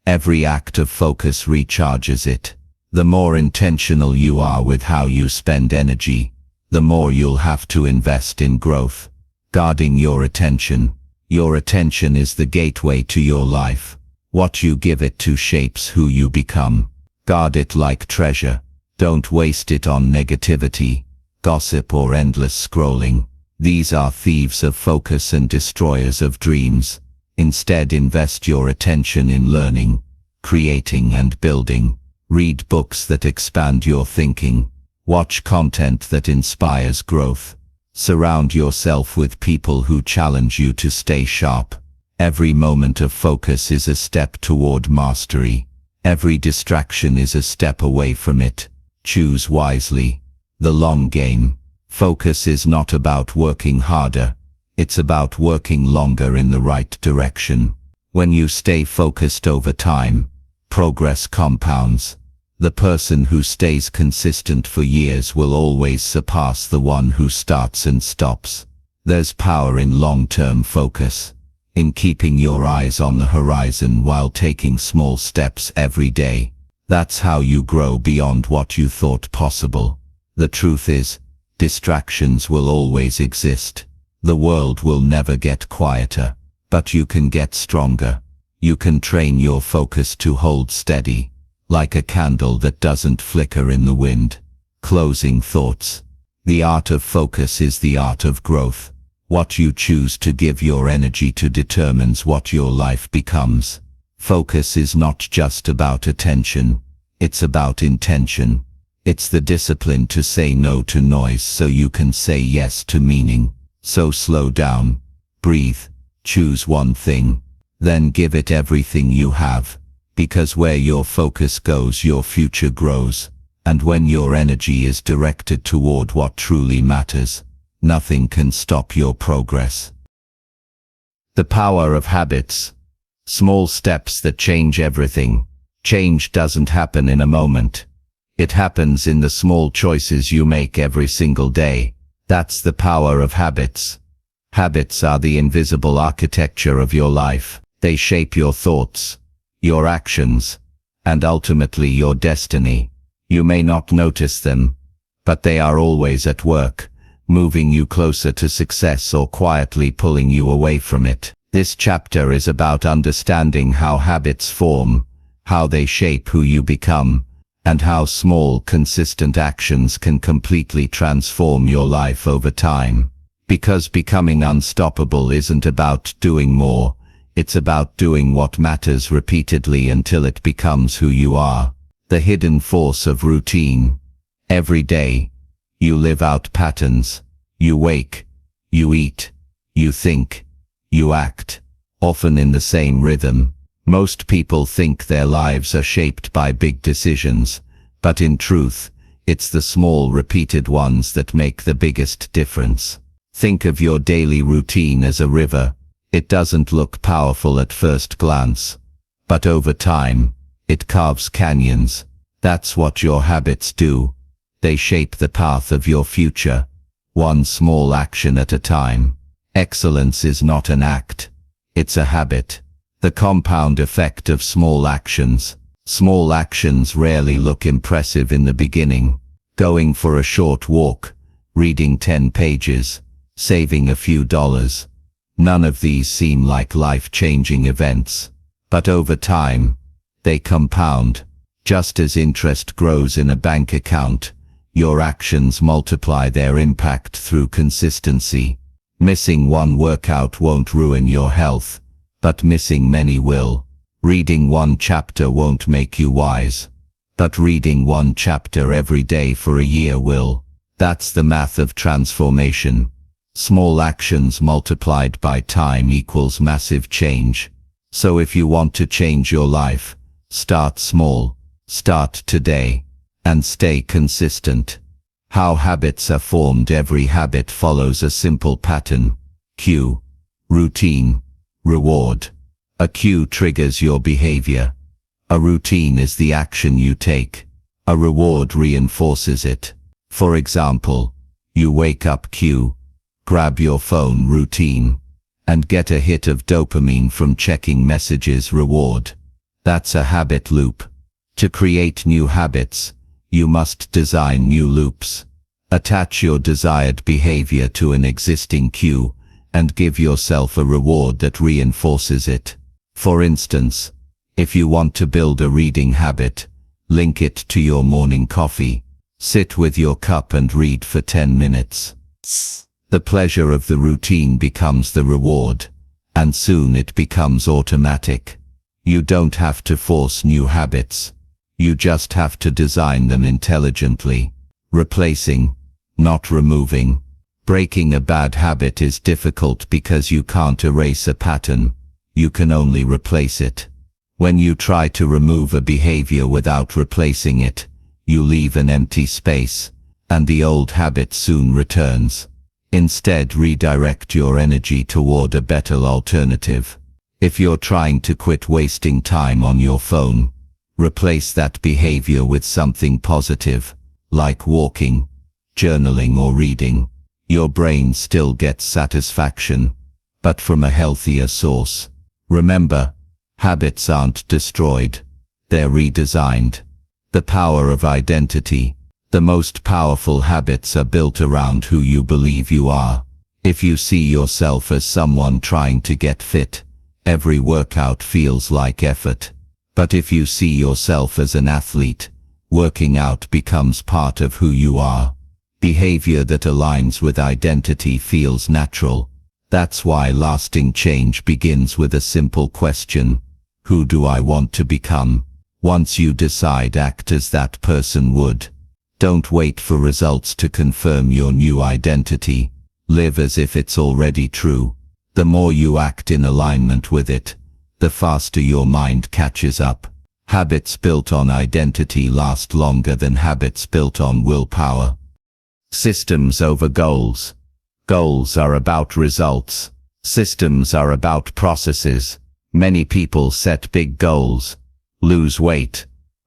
Every act of focus recharges it. The more intentional you are with how you spend energy, the more you'll have to invest in growth. Guarding your attention. Your attention is the gateway to your life. What you give it to shapes who you become. Guard it like treasure. Don't waste it on negativity, gossip or endless scrolling. These are thieves of focus and destroyers of dreams. Instead, invest your attention in learning, creating and building. Read books that expand your thinking. Watch content that inspires growth. Surround yourself with people who challenge you to stay sharp. Every moment of focus is a step toward mastery. Every distraction is a step away from it. Choose wisely. The long game. Focus is not about working harder. It's about working longer in the right direction. When you stay focused over time, progress compounds. The person who stays consistent for years will always surpass the one who starts and stops. There's power in long-term focus. In keeping your eyes on the horizon while taking small steps every day. That's how you grow beyond what you thought possible. The truth is, distractions will always exist. The world will never get quieter, but you can get stronger. You can train your focus to hold steady, like a candle that doesn't flicker in the wind. Closing thoughts. The art of focus is the art of growth. What you choose to give your energy to determines what your life becomes. Focus is not just about attention, it's about intention. It's the discipline to say no to noise so you can say yes to meaning. So slow down, breathe, choose one thing, then give it everything you have. Because where your focus goes, your future grows. And when your energy is directed toward what truly matters, nothing can stop your progress. The power of habits. Small steps that change everything. Change doesn't happen in a moment. It happens in the small choices you make every single day. That's the power of habits. Habits are the invisible architecture of your life. They shape your thoughts, your actions, and ultimately your destiny. You may not notice them, but they are always at work, moving you closer to success or quietly pulling you away from it. This chapter is about understanding how habits form, how they shape who you become, and how small, consistent actions can completely transform your life over time. Because becoming unstoppable isn't about doing more, it's about doing what matters repeatedly until it becomes who you are. The hidden force of routine. Every day, you live out patterns. You wake, you eat, you think, you act, often in the same rhythm. Most people think their lives are shaped by big decisions, but in truth, it's the small repeated ones that make the biggest difference. Think of your daily routine as a river. It doesn't look powerful at first glance, but over time, it carves canyons. That's what your habits do. They shape the path of your future, one small action at a time. Excellence is not an act, it's a habit. The compound effect of small actions. Small actions rarely look impressive in the beginning. Going for a short walk, reading 10 pages, saving a few dollars. None of these seem like life-changing events. But over time, they compound. Just as interest grows in a bank account, your actions multiply their impact through consistency. Missing one workout won't ruin your health, but missing many will. Reading one chapter won't make you wise, but reading one chapter every day for a year will. That's the math of transformation. Small actions multiplied by time equals massive change. So if you want to change your life, start small, start today, and stay consistent. How habits are formed. Every habit follows a simple pattern. Cue, routine, reward. A cue triggers your behavior. A routine is the action you take. A reward reinforces it. For example, you wake up, cue, grab your phone, routine, and get a hit of dopamine from checking messages, reward. That's a habit loop. To create new habits, you must design new loops. Attach your desired behavior to an existing cue, and give yourself a reward that reinforces it. For instance, if you want to build a reading habit, link it to your morning coffee. Sit with your cup and read for 10 minutes. The pleasure of the routine becomes the reward, and soon it becomes automatic. You don't have to force new habits. You just have to design them intelligently. Replacing, not removing. Breaking a bad habit is difficult because you can't erase a pattern. You can only replace it. When you try to remove a behavior without replacing it, you leave an empty space, and the old habit soon returns. Instead, redirect your energy toward a better alternative. If you're trying to quit wasting time on your phone, replace that behavior with something positive, like walking, journaling, or reading. Your brain still gets satisfaction, but from a healthier source. Remember, habits aren't destroyed, they're redesigned. The power of identity. The most powerful habits are built around who you believe you are. If you see yourself as someone trying to get fit, every workout feels like effort. But if you see yourself as an athlete, working out becomes part of who you are. Behavior that aligns with identity feels natural. That's why lasting change begins with a simple question. Who do I want to become? Once you decide, act as that person would. Don't wait for results to confirm your new identity. Live as if it's already true. The more you act in alignment with it, the faster your mind catches up. Habits built on identity last longer than habits built on willpower. Systems over goals. Goals are about results. Systems are about processes. Many people set big goals. Lose weight,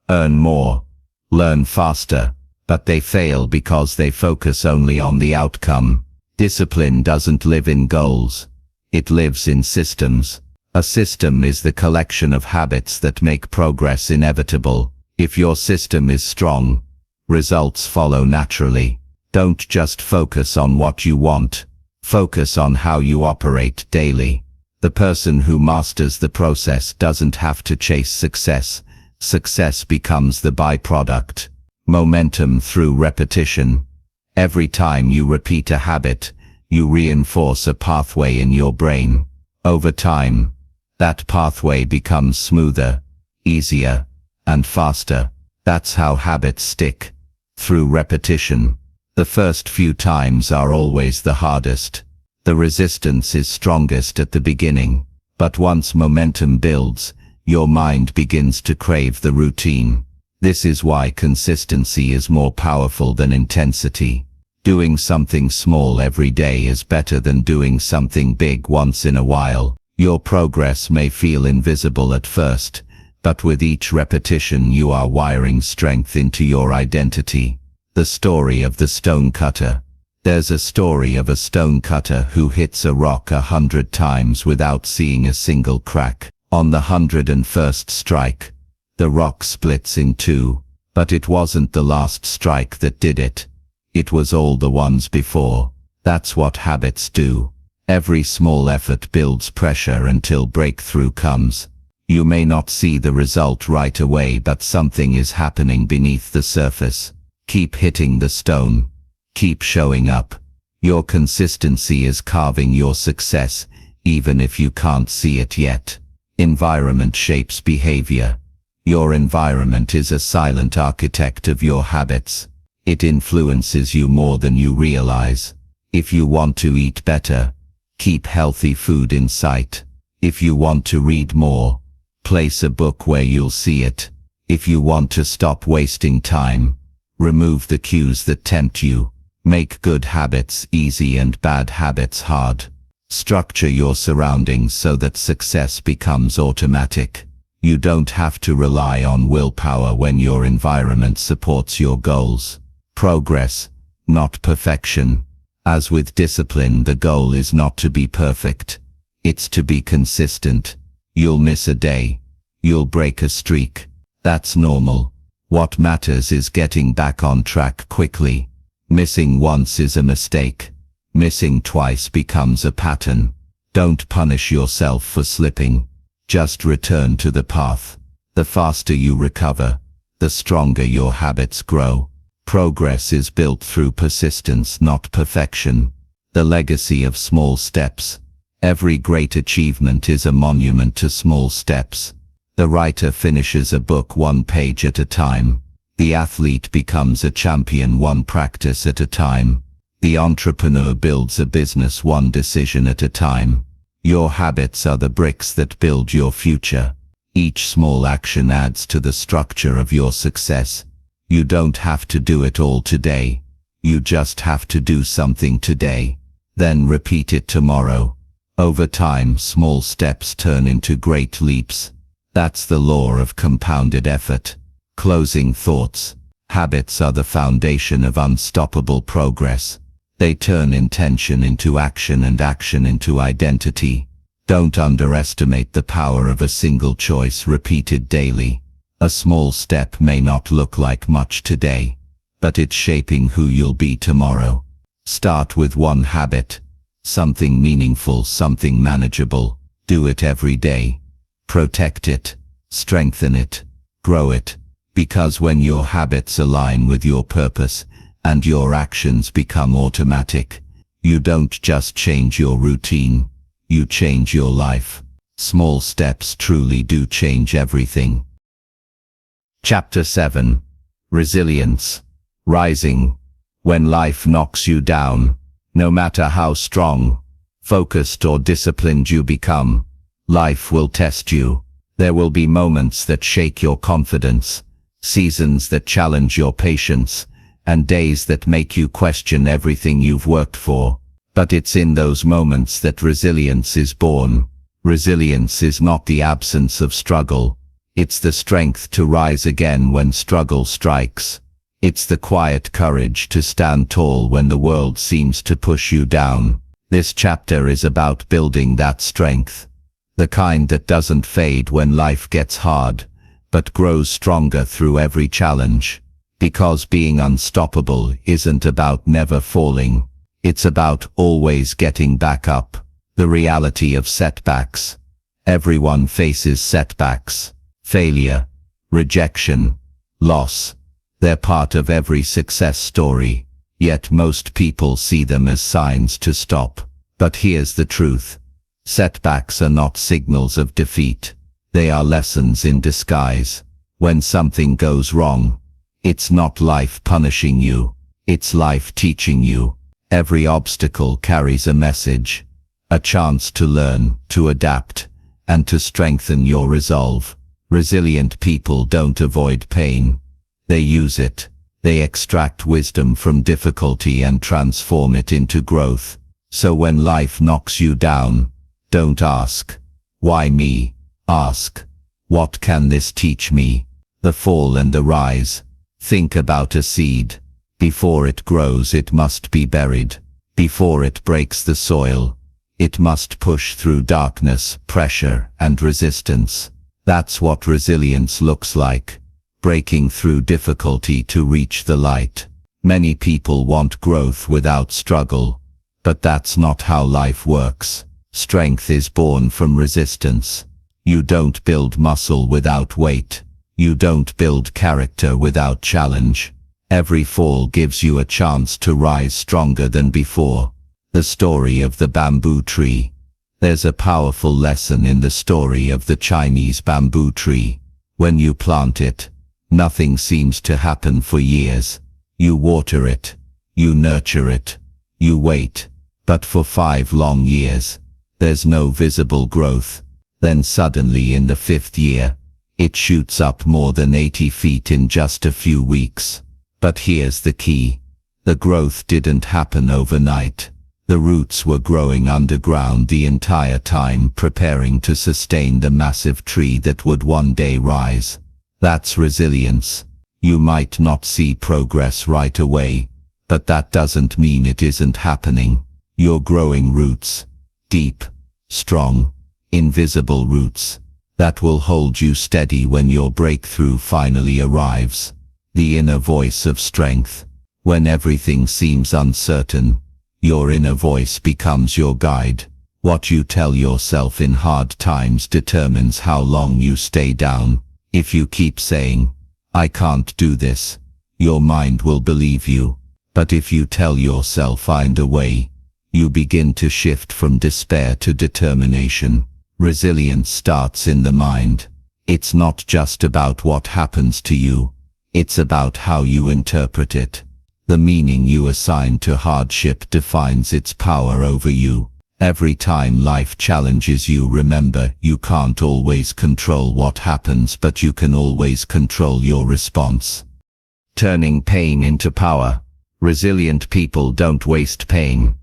earn more, learn faster, but they fail because they focus only on the outcome. Discipline doesn't live in goals. It lives in systems. A system is the collection of habits that make progress inevitable. If your system is strong, results follow naturally. Don't just focus on what you want. Focus on how you operate daily. The person who masters the process doesn't have to chase success. Success becomes the byproduct. Momentum through repetition. Every time you repeat a habit, you reinforce a pathway in your brain. Over time, that pathway becomes smoother, easier, and faster. That's how habits stick. Through repetition. The first few times are always the hardest. The resistance is strongest at the beginning. But once momentum builds, your mind begins to crave the routine. This is why consistency is more powerful than intensity. Doing something small every day is better than doing something big once in a while. Your progress may feel invisible at first, but with each repetition you are wiring strength into your identity. The story of the stonecutter. There's a story of a stonecutter who hits a rock 100 times without seeing a single crack. On the 101st strike, the rock splits in two, but it wasn't the last strike that did it. It was all the ones before. That's what habits do. Every small effort builds pressure until breakthrough comes. You may not see the result right away, but something is happening beneath the surface. Keep hitting the stone. Keep showing up. Your consistency is carving your success, even if you can't see it yet. Environment shapes behavior. Your environment is a silent architect of your habits. It influences you more than you realize. If you want to eat better, keep healthy food in sight. If you want to read more, place a book where you'll see it. If you want to stop wasting time, remove the cues that tempt you. Make good habits easy and bad habits hard. Structure your surroundings so that success becomes automatic. You don't have to rely on willpower when your environment supports your goals. Progress, not perfection. As with discipline, the goal is not to be perfect. It's to be consistent. You'll miss a day. You'll break a streak. That's normal. What matters is getting back on track quickly. Missing once is a mistake. Missing twice becomes a pattern. Don't punish yourself for slipping. Just return to the path. The faster you recover, the stronger your habits grow. Progress is built through persistence, not perfection. The legacy of small steps. Every great achievement is a monument to small steps. The writer finishes a book one page at a time. The athlete becomes a champion one practice at a time. The entrepreneur builds a business one decision at a time. Your habits are the bricks that build your future. Each small action adds to the structure of your success. You don't have to do it all today. You just have to do something today. Then repeat it tomorrow. Over time, small steps turn into great leaps. That's the law of compounded effort. Closing thoughts. Habits are the foundation of unstoppable progress. They turn intention into action and action into identity. Don't underestimate the power of a single choice repeated daily. A small step may not look like much today, but it's shaping who you'll be tomorrow. Start with one habit. Something meaningful, something manageable. Do it every day. Protect it. Strengthen it. Grow it. Because when your habits align with your purpose, and your actions become automatic, you don't just change your routine, you change your life. Small steps truly do change everything. Chapter 7. Resilience. Rising. When life knocks you down, no matter how strong, focused or disciplined you become, life will test you. There will be moments that shake your confidence, seasons that challenge your patience, and days that make you question everything you've worked for. But it's in those moments that resilience is born. Resilience is not the absence of struggle. It's the strength to rise again when struggle strikes. It's the quiet courage to stand tall when the world seems to push you down. This chapter is about building that strength. The kind that doesn't fade when life gets hard, but grows stronger through every challenge. Because being unstoppable isn't about never falling. It's about always getting back up. The reality of setbacks. Everyone faces setbacks. Failure, rejection, loss. They're part of every success story. Yet most people see them as signs to stop. But here's the truth. Setbacks are not signals of defeat. They are lessons in disguise. When something goes wrong, it's not life punishing you. It's life teaching you. Every obstacle carries a message, a chance to learn, to adapt, and to strengthen your resolve. Resilient people don't avoid pain. They use it. They extract wisdom from difficulty and transform it into growth. So when life knocks you down, don't ask, "Why me?" Ask, "What can this teach me?" The fall and the rise. Think about a seed. Before it grows, it must be buried. Before it breaks the soil, it must push through darkness, pressure, and resistance. That's what resilience looks like. Breaking through difficulty to reach the light. Many people want growth without struggle, but that's not how life works. Strength is born from resistance. You don't build muscle without weight. You don't build character without challenge. Every fall gives you a chance to rise stronger than before. The story of the bamboo tree. There's a powerful lesson in the story of the Chinese bamboo tree. When you plant it, nothing seems to happen for years. You water it, you nurture it, you wait, but for 5 long years, there's no visible growth. Then suddenly in the 5th year, it shoots up more than 80 feet in just a few weeks. But here's the key. The growth didn't happen overnight. The roots were growing underground the entire time, preparing to sustain the massive tree that would one day rise. That's resilience. You might not see progress right away, but that doesn't mean it isn't happening. You're growing roots. Deep, strong, invisible roots that will hold you steady when your breakthrough finally arrives. The inner voice of strength. When everything seems uncertain, your inner voice becomes your guide. What you tell yourself in hard times determines how long you stay down. If you keep saying, "I can't do this," your mind will believe you. But if you tell yourself, "Find a way," you begin to shift from despair to determination. Resilience starts in the mind. It's not just about what happens to you. It's about how you interpret it. The meaning you assign to hardship defines its power over you. Every time life challenges you, remember, you can't always control what happens, but you can always control your response. Turning pain into power. Resilient people don't waste pain.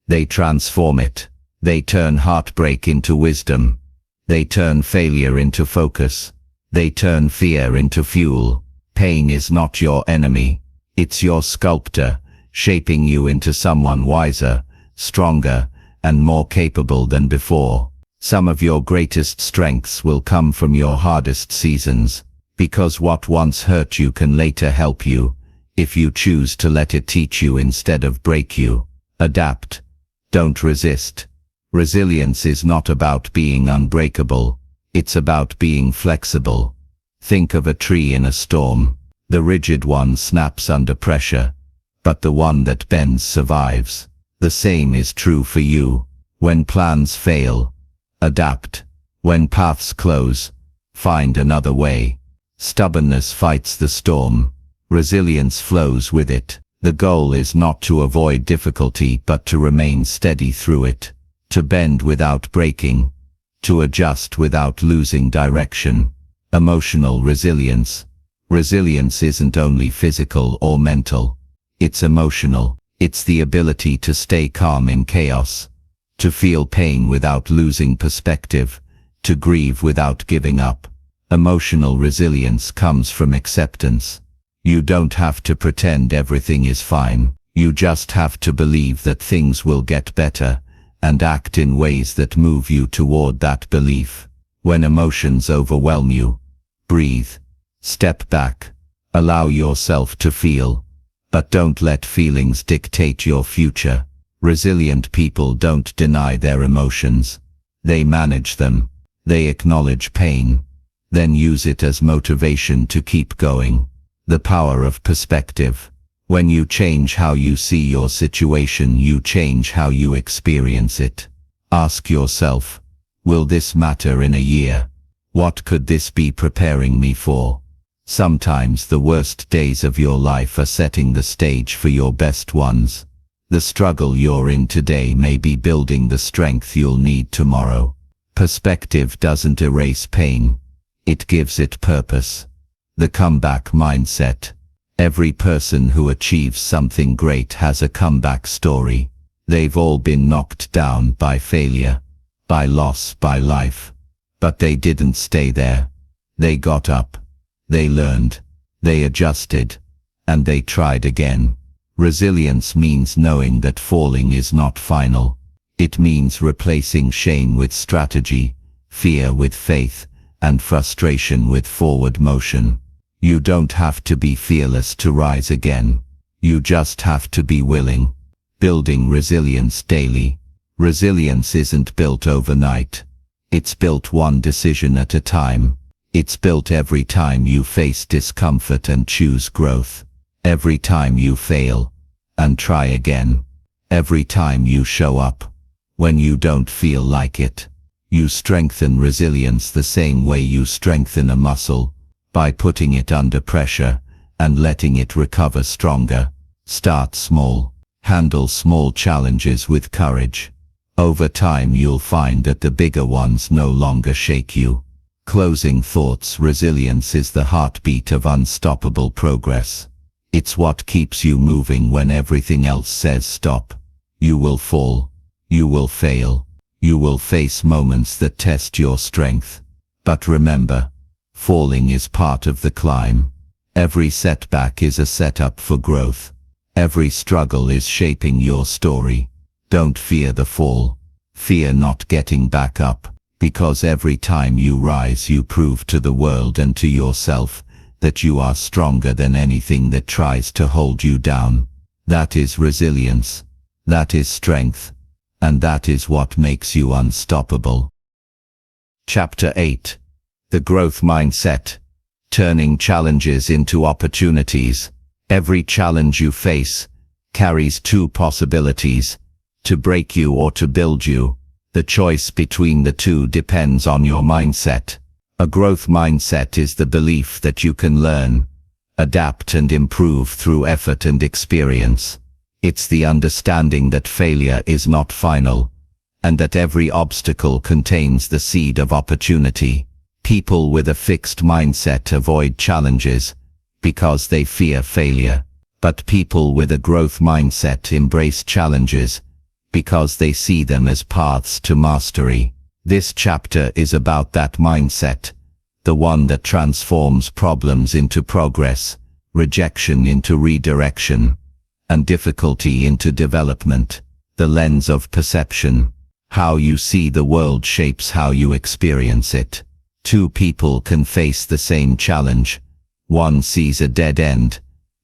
They transform it. They turn heartbreak into wisdom. They turn failure into focus. They turn fear into fuel. Pain is not your enemy. It's your sculptor, shaping you into someone wiser, stronger, and more capable than before. Some of your greatest strengths will come from your hardest seasons, because what once hurt you can later help you, if you choose to let it teach you instead of break you. Adapt. Don't resist. Resilience is not about being unbreakable. It's about being flexible. Think of a tree in a storm. The rigid one snaps under pressure, but the one that bends survives. The same is true for you. When plans fail, adapt. When paths close, find another way. Stubbornness fights the storm. Resilience flows with it. The goal is not to avoid difficulty, but to remain steady through it. To bend without breaking. To adjust without losing direction. Emotional resilience. Resilience isn't only physical or mental. It's emotional. It's the ability to stay calm in chaos, to feel pain without losing perspective, to grieve without giving up. Emotional resilience comes from acceptance. You don't have to pretend everything is fine. You just have to believe that things will get better, and act in ways that move you toward that belief. When emotions overwhelm you, breathe. Step back. Allow yourself to feel, but don't let feelings dictate your future. Resilient people don't deny their emotions. They manage them. They acknowledge pain, then use it as motivation to keep going. The power of perspective. When you change how you see your situation, you change how you experience it. Ask yourself, will this matter in a year? What could this be preparing me for? Sometimes the worst days of your life are setting the stage for your best ones. The struggle you're in today may be building the strength you'll need tomorrow. Perspective doesn't erase pain. It gives it purpose. The comeback mindset. Every person who achieves something great has a comeback story. They've all been knocked down by failure, by loss, by life. But they didn't stay there. They got up. They learned. They adjusted. And they tried again. Resilience means knowing that falling is not final. It means replacing shame with strategy, fear with faith, and frustration with forward motion. You don't have to be fearless to rise again. You just have to be willing. Building resilience daily. Resilience isn't built overnight. It's built one decision at a time. It's built every time you face discomfort and choose growth. Every time you fail and try again. Every time you show up when you don't feel like it. You strengthen resilience the same way you strengthen a muscle, by putting it under pressure and letting it recover stronger. Start small. Handle small challenges with courage. Over time you'll find that the bigger ones no longer shake you. Closing thoughts. Resilience is the heartbeat of unstoppable progress. It's what keeps you moving when everything else says stop. You will fall. You will fail. You will face moments that test your strength. But remember, falling is part of the climb. Every setback is a setup for growth. Every struggle is shaping your story. Don't fear the fall. Fear not getting back up, because every time you rise you prove to the world and to yourself that you are stronger than anything that tries to hold you down. That is resilience. That is strength. And that is what makes you unstoppable. Chapter 8. The Growth Mindset. Turning challenges into opportunities. Every challenge you face carries two possibilities: to break you or to build you. The choice between the two depends on your mindset. A growth mindset is the belief that you can learn, adapt and improve through effort and experience. It's the understanding that failure is not final, and that every obstacle contains the seed of opportunity. People with a fixed mindset avoid challenges because they fear failure, but people with a growth mindset embrace challenges because they see them as paths to mastery. This chapter is about that mindset, the one that transforms problems into progress, rejection into redirection, and difficulty into development. The lens of perception. How you see the world shapes how you experience it. Two people can face the same challenge. One sees a dead end,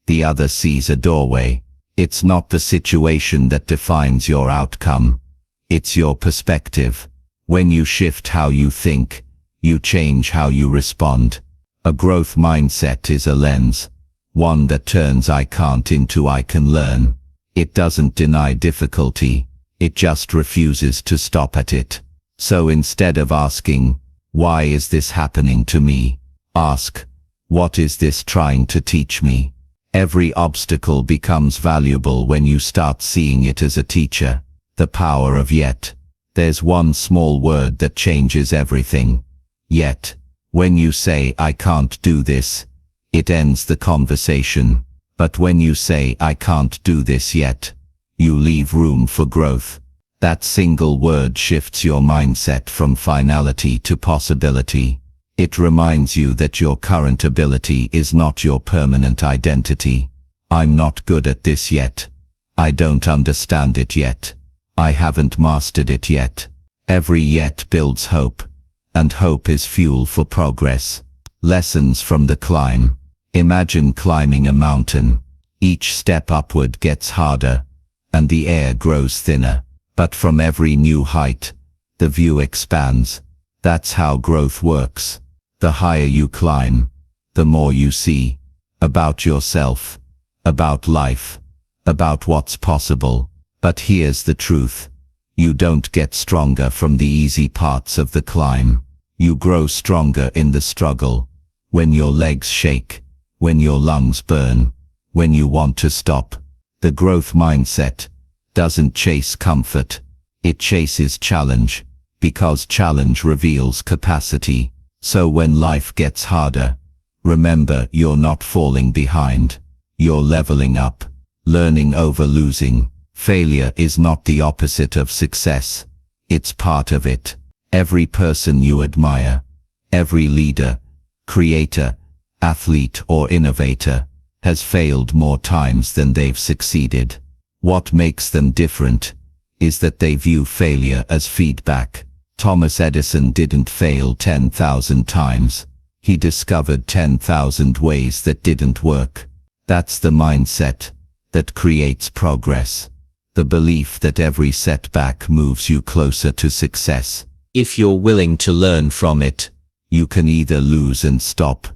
the other sees a doorway. It's not the situation that defines your outcome. It's your perspective. When you shift how you think, you change how you respond. A growth mindset is a lens, one that turns I can't into I can learn. It doesn't deny difficulty, it just refuses to stop at it. So instead of asking, why is this happening to me? Ask, what is this trying to teach me? Every obstacle becomes valuable when you start seeing it as a teacher. The power of yet. There's one small word that changes everything. Yet. When you say I can't do this, it ends the conversation. But when you say I can't do this yet, you leave room for growth. That single word shifts your mindset from finality to possibility. It reminds you that your current ability is not your permanent identity. I'm not good at this yet. I don't understand it yet. I haven't mastered it yet. Every yet builds hope, and hope is fuel for progress. Lessons from the climb. Imagine climbing a mountain. Each step upward gets harder, and the air grows thinner. But from every new height, the view expands. That's how growth works. The higher you climb, the more you see about yourself, about life, about what's possible. But here's the truth. You don't get stronger from the easy parts of the climb. You grow stronger in the struggle. When your legs shake, when your lungs burn, when you want to stop. The growth mindset doesn't chase comfort. It chases challenge. because challenge reveals capacity. So when life gets harder, remember you're not falling behind. You're leveling up, learning over losing. Failure is not the opposite of success. It's part of it. Every person you admire, every leader, creator, athlete or innovator, has failed more times than they've succeeded. What makes them different is that they view failure as feedback. Thomas Edison didn't fail 10,000 times. He discovered 10,000 ways that didn't work. That's the mindset that creates progress. The belief that every setback moves you closer to success. If you're willing to learn from it, you can either lose and stop,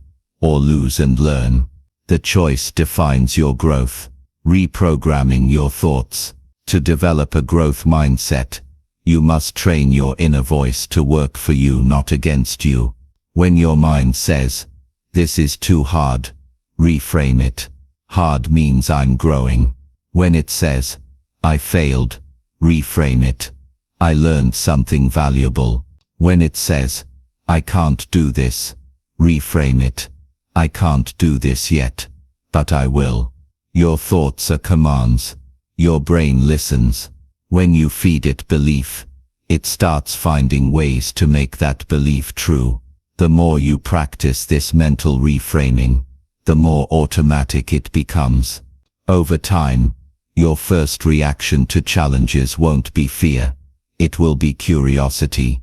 or lose and learn. The choice defines your growth. Reprogramming your thoughts. To develop a growth mindset, you must train your inner voice to work for you, not against you. When your mind says, "This is too hard," reframe it. Hard means I'm growing. When it says, "I failed," reframe it. I learned something valuable. When it says, "I can't do this," reframe it. I can't do this yet, but I will. Your thoughts are commands. Your brain listens. When you feed it belief, it starts finding ways to make that belief true. The more you practice this mental reframing, the more automatic it becomes. Over time, your first reaction to challenges won't be fear. It will be curiosity.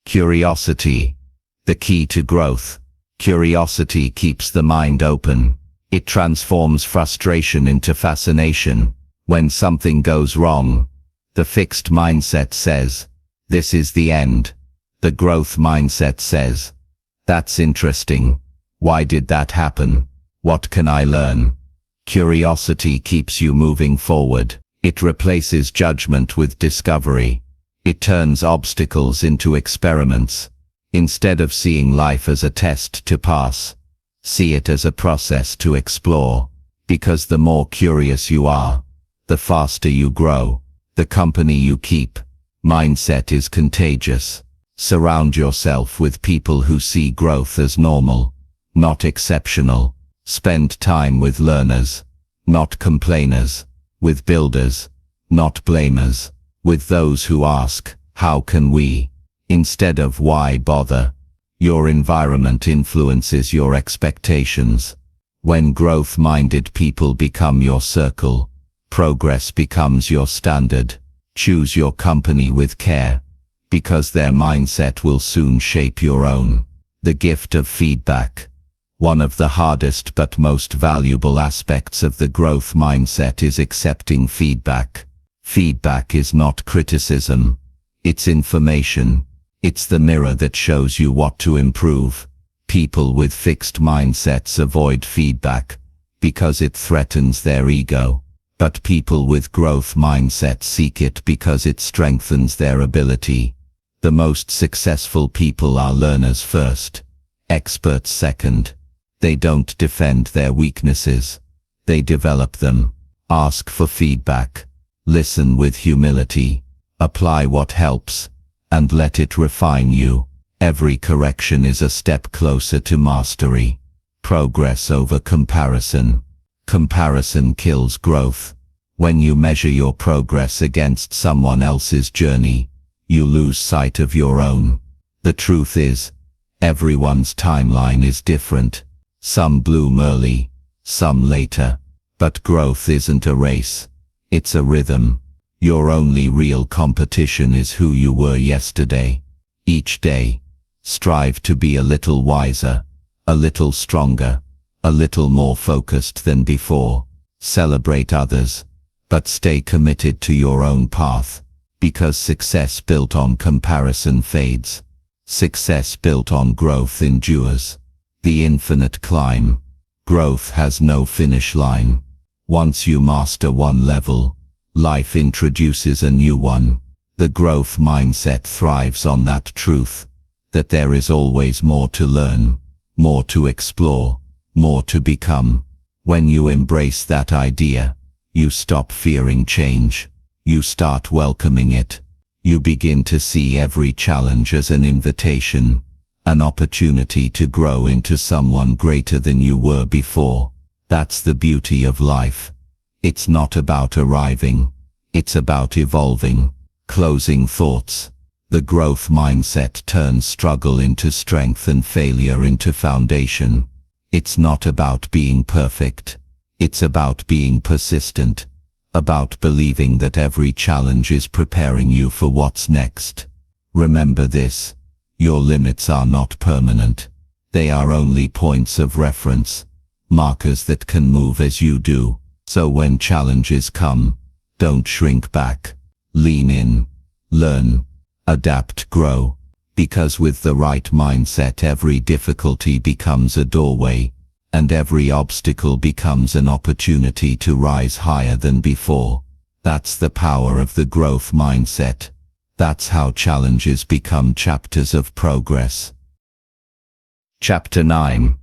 Curiosity, the key to growth. Curiosity keeps the mind open. It transforms frustration into fascination. When something goes wrong, the fixed mindset says, "This is the end." The growth mindset says, "That's interesting. Why did that happen? What can I learn?" Curiosity keeps you moving forward. It replaces judgment with discovery. It turns obstacles into experiments. Instead of seeing life as a test to pass, see it as a process to explore. Because the more curious you are, the faster you grow. The company you keep. Mindset is contagious. Surround yourself with people who see growth as normal, not exceptional. Spend time with learners, not complainers. With builders, not blamers. With those who ask, "How can we?" instead of "Why bother?" Your environment influences your expectations. When growth-minded people become your circle, progress becomes your standard. Choose your company with care, because their mindset will soon shape your own. The gift of feedback. One of the hardest but most valuable aspects of the growth mindset is accepting feedback. Feedback is not criticism. It's information. It's the mirror that shows you what to improve. People with fixed mindsets avoid feedback because it threatens their ego. But people with growth mindsets seek it because it strengthens their ability. The most successful people are learners first, experts second. They don't defend their weaknesses. They develop them. Ask for feedback. Listen with humility. Apply what helps, and let it refine you. Every correction is a step closer to mastery. Progress over comparison. Comparison kills growth. When you measure your progress against someone else's journey, you lose sight of your own. The truth is, everyone's timeline is different. Some bloom early, some later. But growth isn't a race. It's a rhythm. Your only real competition is who you were yesterday. Each day, strive to be a little wiser, a little stronger, a little more focused than before. Celebrate others, but stay committed to your own path, because success built on comparison fades. Success built on growth endures. The infinite climb. Growth has no finish line. Once you master one level, life introduces a new one. The growth mindset thrives on that truth, that there is always more to learn, more to explore, more to become. When you embrace that idea, you stop fearing change. You start welcoming it. You begin to see every challenge as an invitation, an opportunity to grow into someone greater than you were before. That's the beauty of life. It's not about arriving. It's about evolving. Closing thoughts. The growth mindset turns struggle into strength and failure into foundation. It's not about being perfect. It's about being persistent. About believing that every challenge is preparing you for what's next. Remember this. Your limits are not permanent. They are only points of reference, markers that can move as you do. So when challenges come, don't shrink back. Lean in, learn, adapt, grow. Because with the right mindset, every difficulty becomes a doorway, and every obstacle becomes an opportunity to rise higher than before. That's the power of the growth mindset. That's how challenges become chapters of progress. Chapter 9.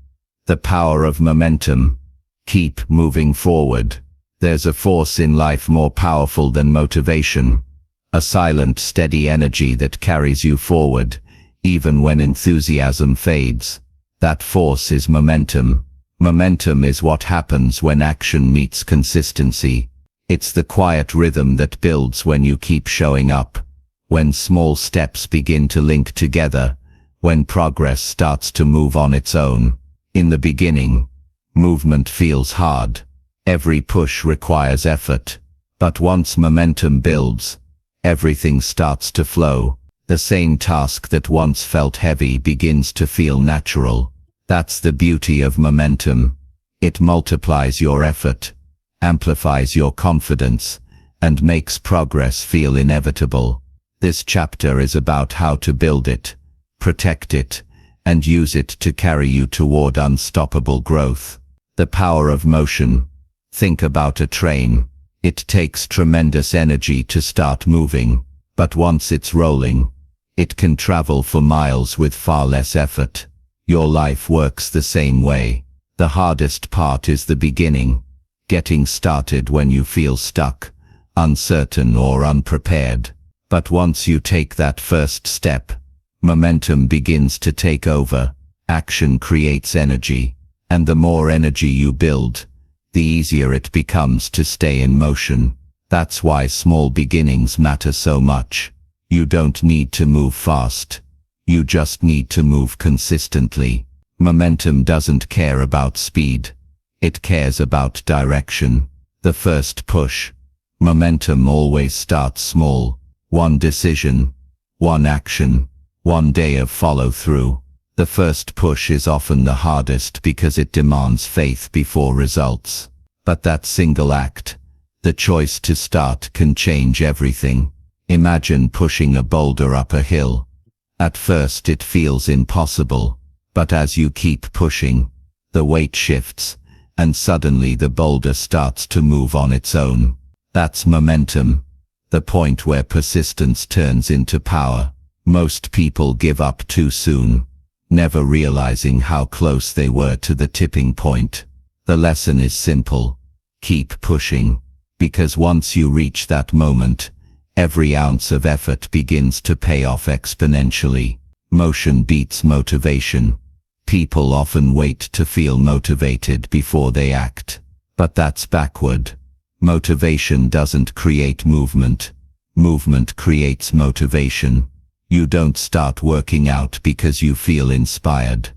The power of momentum. Keep moving forward. There's a force in life more powerful than motivation. A silent, steady energy that carries you forward, even when enthusiasm fades. That force is momentum. Momentum is what happens when action meets consistency. It's the quiet rhythm that builds when you keep showing up. When small steps begin to link together, when progress starts to move on its own. In the beginning, movement feels hard. Every push requires effort. But once momentum builds, everything starts to flow. The same task that once felt heavy begins to feel natural. That's the beauty of momentum. It multiplies your effort, amplifies your confidence, and makes progress feel inevitable. This chapter is about how to build it, protect it, and use it to carry you toward unstoppable growth. The power of motion. Think about a train. It takes tremendous energy to start moving, but once it's rolling, it can travel for miles with far less effort. Your life works the same way. The hardest part is the beginning, getting started when you feel stuck, uncertain or unprepared. But once you take that first step, momentum begins to take over. Action creates energy, and the more energy you build, the easier it becomes to stay in motion. That's why small beginnings matter so much. You don't need to move fast. You just need to move consistently. Momentum doesn't care about speed. It cares about direction. The first push. Momentum always starts small. One decision, one action, one day of follow-through. The first push is often the hardest because it demands faith before results. But that single act, the choice to start, can change everything. Imagine pushing a boulder up a hill. At first it feels impossible, but as you keep pushing, the weight shifts, and suddenly the boulder starts to move on its own. That's momentum. The point where persistence turns into power. Most people give up too soon, never realizing how close they were to the tipping point. The lesson is simple. Keep pushing, because once you reach that moment, every ounce of effort begins to pay off exponentially. Motion beats motivation. People often wait to feel motivated before they act, but that's backward. Motivation doesn't create movement. Movement creates motivation. You don't start working out because you feel inspired.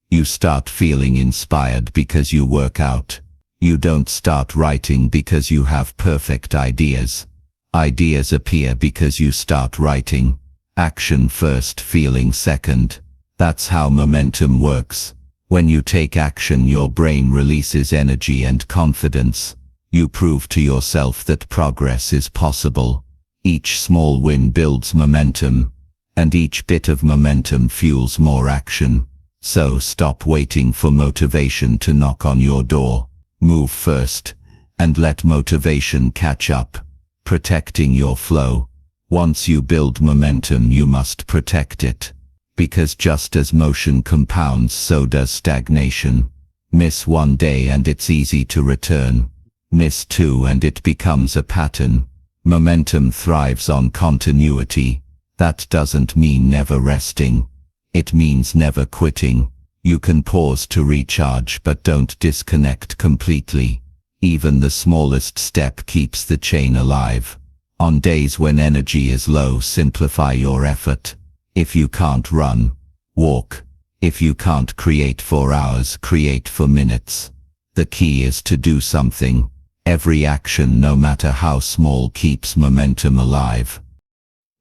You start feeling inspired because you work out. You don't start writing because you have perfect ideas. Ideas appear because you start writing. Action first, feeling second. That's how momentum works. When you take action, your brain releases energy and confidence. You prove to yourself that progress is possible. Each small win builds momentum, and each bit of momentum fuels more action. So stop waiting for motivation to knock on your door. Move first, and let motivation catch up, protecting your flow. Once you build momentum, you must protect it. Because just as motion compounds, so does stagnation. Miss one day and it's easy to return. Miss two and it becomes a pattern. Momentum thrives on continuity. That doesn't mean never resting. It means never quitting. You can pause to recharge, but don't disconnect completely. Even the smallest step keeps the chain alive. On days when energy is low, simplify your effort. If you can't run, walk. If you can't create for hours, create for minutes. The key is to do something. Every action, no matter how small, keeps momentum alive.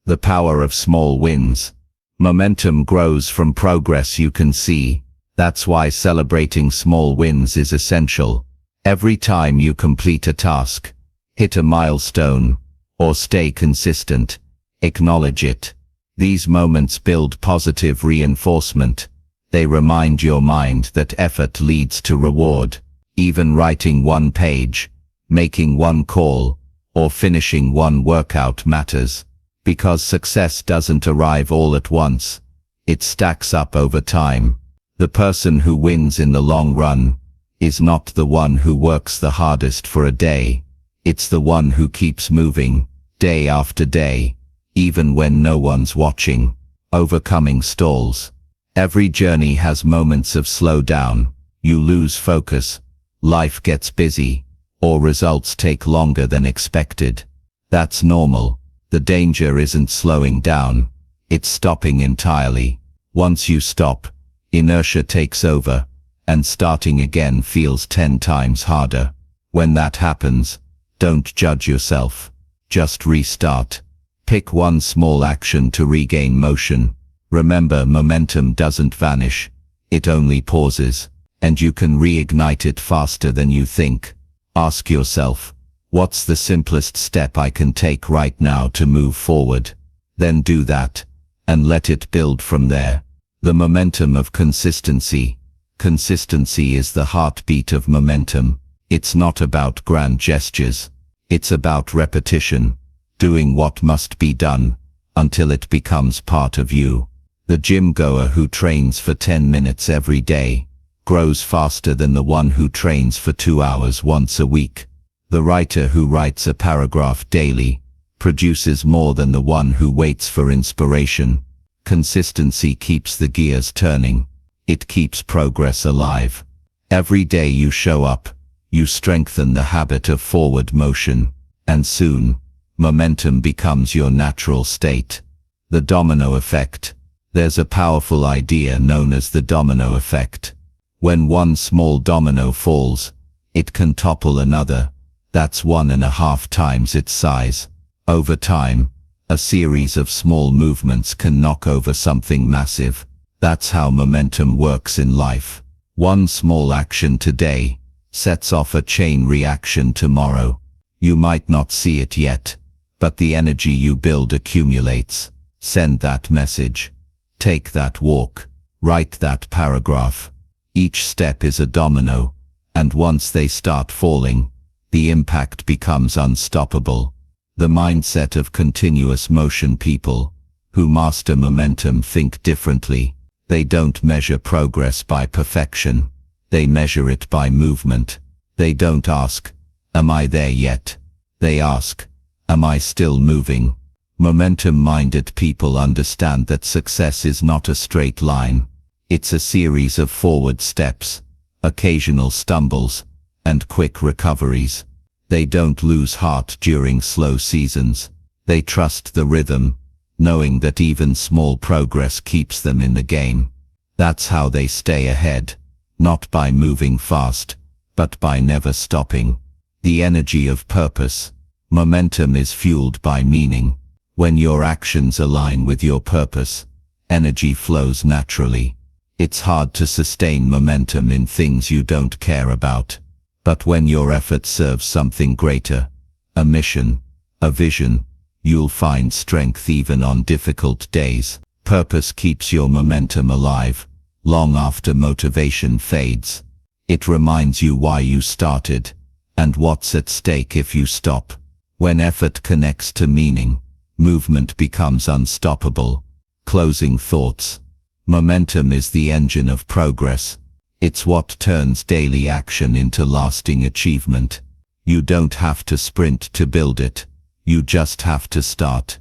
The power of small wins. Momentum grows from progress you can see. That's why celebrating small wins is essential. Every time you complete a task, hit a milestone, or stay consistent, acknowledge it. These moments build positive reinforcement. They remind your mind that effort leads to reward. Even writing one page, making one call, or finishing one workout matters. Because success doesn't arrive all at once. It stacks up over time. The person who wins in the long run is not the one who works the hardest for a day. It's the one who keeps moving, day after day, even when no one's watching. Overcoming stalls. Every journey has moments of slowdown. You lose focus, life gets busy, or results take longer than expected. That's normal. The danger isn't slowing down, it's stopping entirely. Once you stop, inertia takes over, and starting again feels 10 times harder. When that happens, don't judge yourself. Just restart. Pick one small action to regain motion. Remember, momentum doesn't vanish, it only pauses, and you can reignite it faster than you think. Ask yourself, what's the simplest step I can take right now to move forward? Then do that, and let it build from there. The momentum of consistency. Consistency is the heartbeat of momentum. It's not about grand gestures. It's about repetition, doing what must be done, until it becomes part of you. The gym goer who trains for 10 minutes every day grows faster than the one who trains for 2 hours once a week. The writer who writes a paragraph daily produces more than the one who waits for inspiration. Consistency keeps the gears turning. It keeps progress alive. Every day you show up, you strengthen the habit of forward motion, and soon, momentum becomes your natural state. The domino effect. There's a powerful idea known as the domino effect. When one small domino falls, it can topple another. That's 1.5 times its size. Over time, a series of small movements can knock over something massive. That's how momentum works in life. One small action today sets off a chain reaction tomorrow. You might not see it yet, but the energy you build accumulates. Send that message. Take that walk. Write that paragraph. Each step is a domino, and once they start falling, the impact becomes unstoppable. The mindset of continuous motion. People who master momentum think differently. They don't measure progress by perfection. They measure it by movement. They don't ask, "Am I there yet?" They ask, "Am I still moving?" Momentum-minded people understand that success is not a straight line. It's a series of forward steps, occasional stumbles, and quick recoveries. They don't lose heart during slow seasons. They trust the rhythm, knowing that even small progress keeps them in the game. That's how they stay ahead, not by moving fast, but by never stopping. The energy of purpose. Momentum is fueled by meaning. When your actions align with your purpose, energy flows naturally. It's hard to sustain momentum in things you don't care about. But when your effort serves something greater, a mission, a vision, you'll find strength even on difficult days. Purpose keeps your momentum alive, long after motivation fades. It reminds you why you started, and what's at stake if you stop. When effort connects to meaning, movement becomes unstoppable. Closing thoughts. Momentum is the engine of progress. It's what turns daily action into lasting achievement. You don't have to sprint to build it. You just have to start.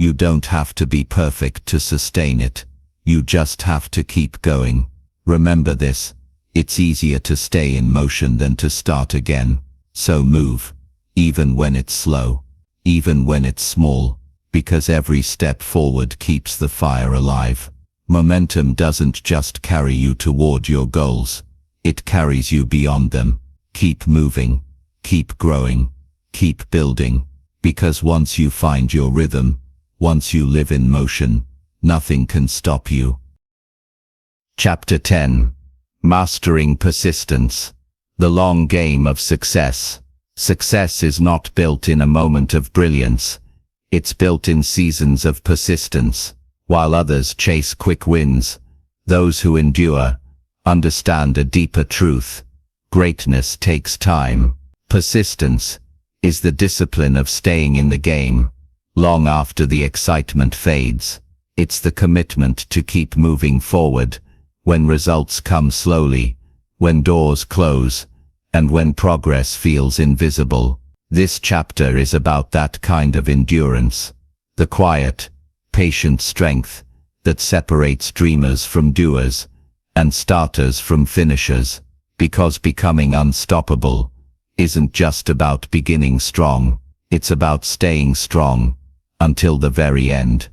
You don't have to be perfect to sustain it. You just have to keep going. Remember this. It's easier to stay in motion than to start again. So move, even when it's slow, even when it's small, because every step forward keeps the fire alive. Momentum doesn't just carry you toward your goals. It carries you beyond them. Keep moving, keep growing, keep building, because once you find your rhythm, once you live in motion, nothing can stop you. Chapter 10. Mastering Persistence. The long game of success. Success is not built in a moment of brilliance. It's built in seasons of persistence. While others chase quick wins, those who endure understand a deeper truth. Greatness takes time. Persistence is the discipline of staying in the game, long after the excitement fades. It's the commitment to keep moving forward, when results come slowly, when doors close, and when progress feels invisible. This chapter is about that kind of endurance, the quiet, patient strength that separates dreamers from doers, and starters from finishers, because becoming unstoppable isn't just about beginning strong, it's about staying strong until the very end.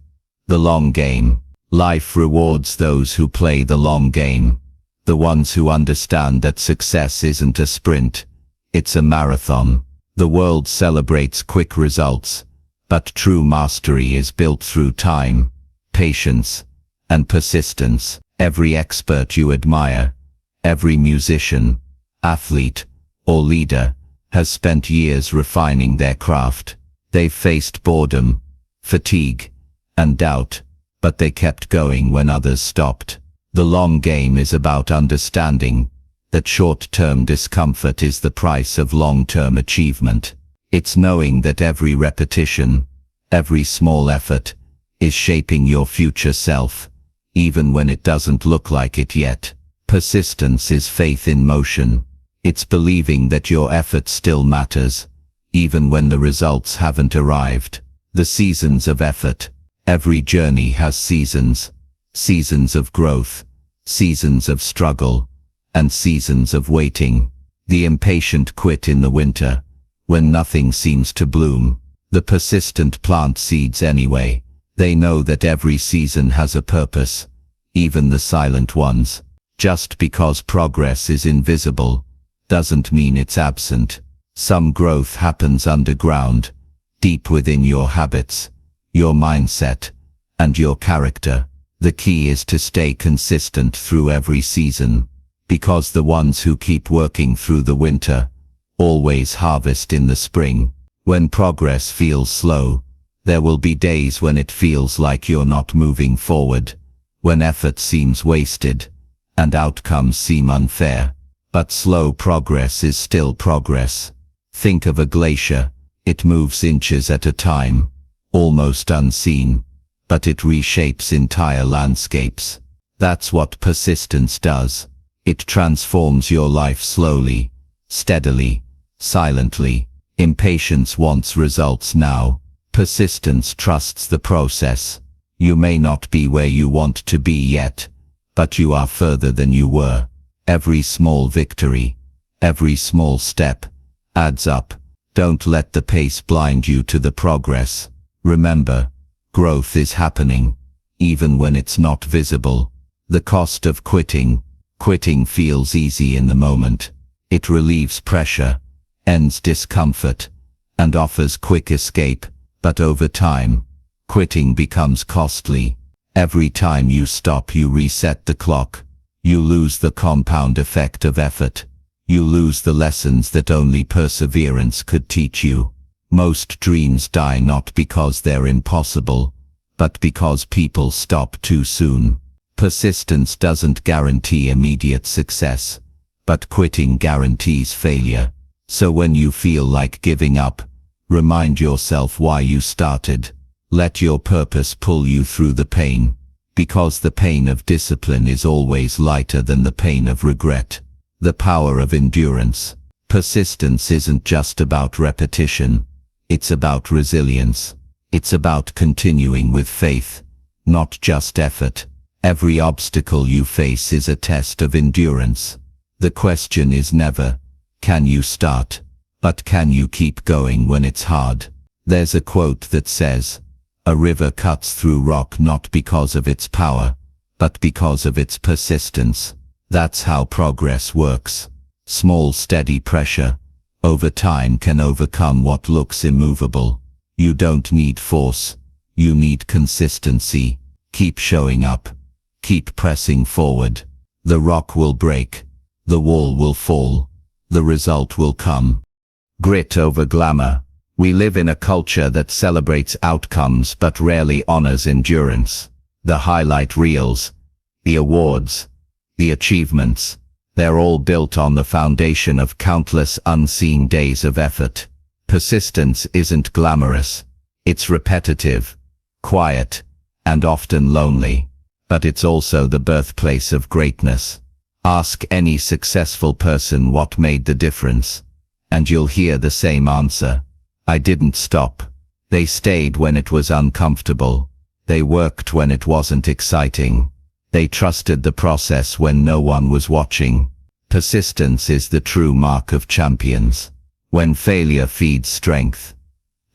The long game. Life rewards those who play the long game, the ones who understand that success isn't a sprint, it's a marathon. The world celebrates quick results, but true mastery is built through time, patience, and persistence. Every expert you admire, every musician, athlete, or leader, has spent years refining their craft. They've faced boredom, fatigue, and doubt, but they kept going when others stopped. The long game is about understanding that short-term discomfort is the price of long-term achievement. It's knowing that every repetition, every small effort, is shaping your future self, even when it doesn't look like it yet. Persistence is faith in motion. It's believing that your effort still matters, even when the results haven't arrived. The seasons of effort. Every journey has seasons. Seasons of growth, seasons of struggle, and seasons of waiting. The impatient quit in the winter, when nothing seems to bloom. The persistent plant seeds anyway. They know that every season has a purpose, even the silent ones. Just because progress is invisible, doesn't mean it's absent. Some growth happens underground, deep within your habits, your mindset, and your character. The key is to stay consistent through every season, because the ones who keep working through the winter always harvest in the spring. When progress feels slow, there will be days when it feels like you're not moving forward, when effort seems wasted, and outcomes seem unfair. But slow progress is still progress. Think of a glacier. It moves inches at a time, almost unseen, but it reshapes entire landscapes. That's what persistence does. It transforms your life slowly, steadily, silently. Impatience wants results now. Persistence trusts the process. You may not be where you want to be yet, but you are further than you were. Every small victory, every small step, adds up. Don't let the pace blind you to the progress. Remember, growth is happening, even when it's not visible. The cost of quitting. Quitting feels easy in the moment. It relieves pressure, ends discomfort, and offers quick escape. But over time, quitting becomes costly. Every time you stop, you reset the clock. You lose the compound effect of effort. You lose the lessons that only perseverance could teach you. Most dreams die not because they're impossible, but because people stop too soon. Persistence doesn't guarantee immediate success, but quitting guarantees failure. So when you feel like giving up, remind yourself why you started. Let your purpose pull you through the pain, because the pain of discipline is always lighter than the pain of regret. The power of endurance. Persistence isn't just about repetition. It's about resilience. It's about continuing with faith, not just effort. Every obstacle you face is a test of endurance. The question is never, can you start? But can you keep going when it's hard? There's a quote that says, "A river cuts through rock not because of its power, but because of its persistence." That's how progress works. Small steady pressure, over time, can overcome what looks immovable. You don't need force, you need consistency. Keep showing up. Keep pressing forward. The rock will break. The wall will fall. The result will come. Grit over glamour. We live in a culture that celebrates outcomes but rarely honors endurance. The highlight reels, the awards, the achievements, they're all built on the foundation of countless unseen days of effort. Persistence isn't glamorous. It's repetitive, quiet, and often lonely. But it's also the birthplace of greatness. Ask any successful person what made the difference, and you'll hear the same answer. I didn't stop. They stayed when it was uncomfortable. They worked when it wasn't exciting. They trusted the process when no one was watching. Persistence is the true mark of champions. When failure feeds strength.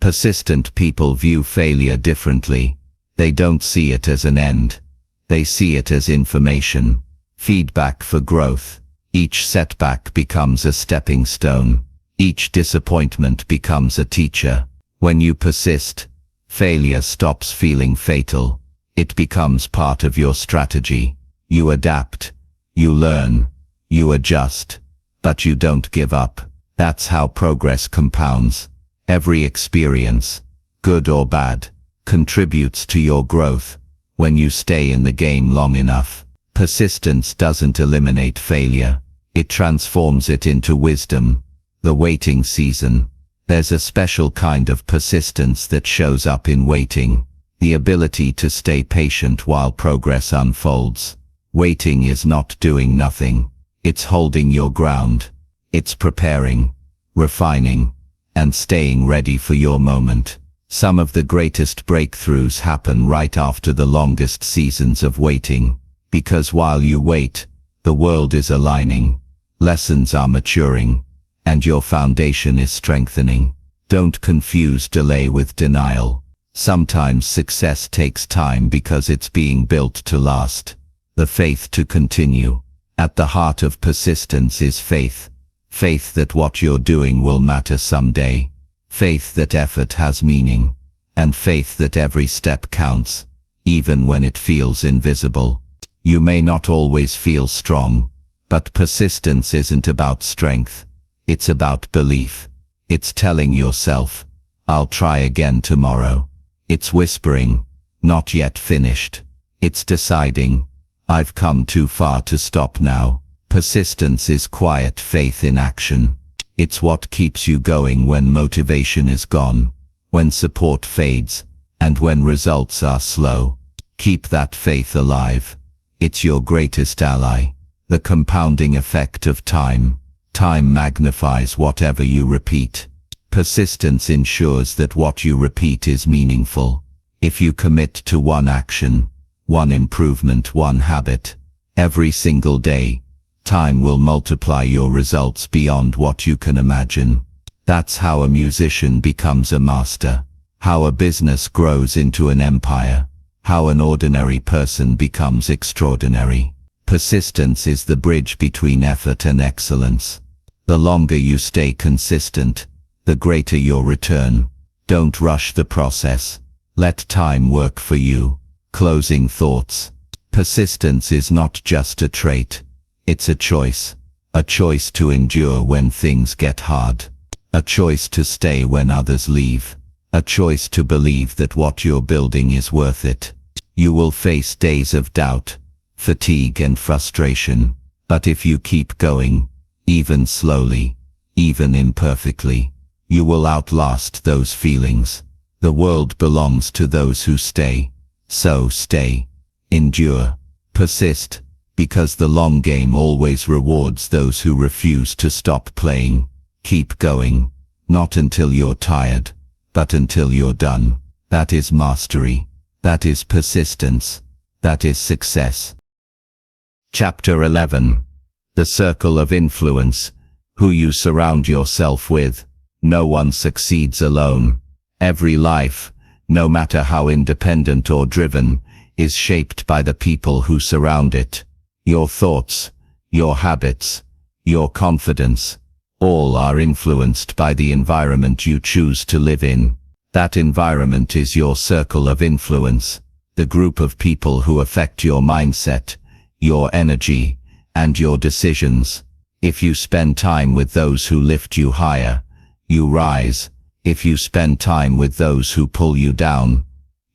Persistent people view failure differently. They don't see it as an end. They see it as information, feedback for growth. Each setback becomes a stepping stone. Each disappointment becomes a teacher. When you persist, failure stops feeling fatal. It becomes part of your strategy. You adapt, you learn, you adjust, but you don't give up. That's how progress compounds. Every experience, good or bad, contributes to your growth. When you stay in the game long enough, persistence doesn't eliminate failure. It transforms it into wisdom. The waiting season. There's a special kind of persistence that shows up in waiting. The ability to stay patient while progress unfolds. Waiting is not doing nothing. It's holding your ground. It's preparing, refining, and staying ready for your moment. Some of the greatest breakthroughs happen right after the longest seasons of waiting. Because while you wait, the world is aligning. Lessons are maturing. And your foundation is strengthening. Don't confuse delay with denial. Sometimes success takes time because it's being built to last. The faith to continue. At the heart of persistence is faith. Faith that what you're doing will matter someday. Faith that effort has meaning. And faith that every step counts, even when it feels invisible. You may not always feel strong, but persistence isn't about strength. It's about belief. It's telling yourself, I'll try again tomorrow. It's whispering, not yet finished. It's deciding, I've come too far to stop now. Persistence is quiet faith in action. It's what keeps you going when motivation is gone, when support fades, and when results are slow. Keep that faith alive. It's your greatest ally. The compounding effect of time. Time magnifies whatever you repeat. Persistence ensures that what you repeat is meaningful. If you commit to one action, one improvement, one habit, every single day, time will multiply your results beyond what you can imagine. That's how a musician becomes a master, how a business grows into an empire, how an ordinary person becomes extraordinary. Persistence is the bridge between effort and excellence. The longer you stay consistent, the greater your return. Don't rush the process. Let time work for you. Closing thoughts. Persistence is not just a trait. It's a choice. A choice to endure when things get hard. A choice to stay when others leave. A choice to believe that what you're building is worth it. You will face days of doubt, fatigue and frustration. But if you keep going, even slowly, even imperfectly, you will outlast those feelings. The world belongs to those who stay. So stay, endure, persist, because the long game always rewards those who refuse to stop playing. Keep going, not until you're tired, but until you're done. That is mastery. That is persistence. That is success. Chapter 11. The Circle of Influence. Who you surround yourself with. No one succeeds alone. Every life, no matter how independent or driven, is shaped by the people who surround it. Your thoughts, your habits, your confidence, all are influenced by the environment you choose to live in. That environment is your circle of influence, the group of people who affect your mindset, your energy, and your decisions. If you spend time with those who lift you higher, you rise. If you spend time with those who pull you down,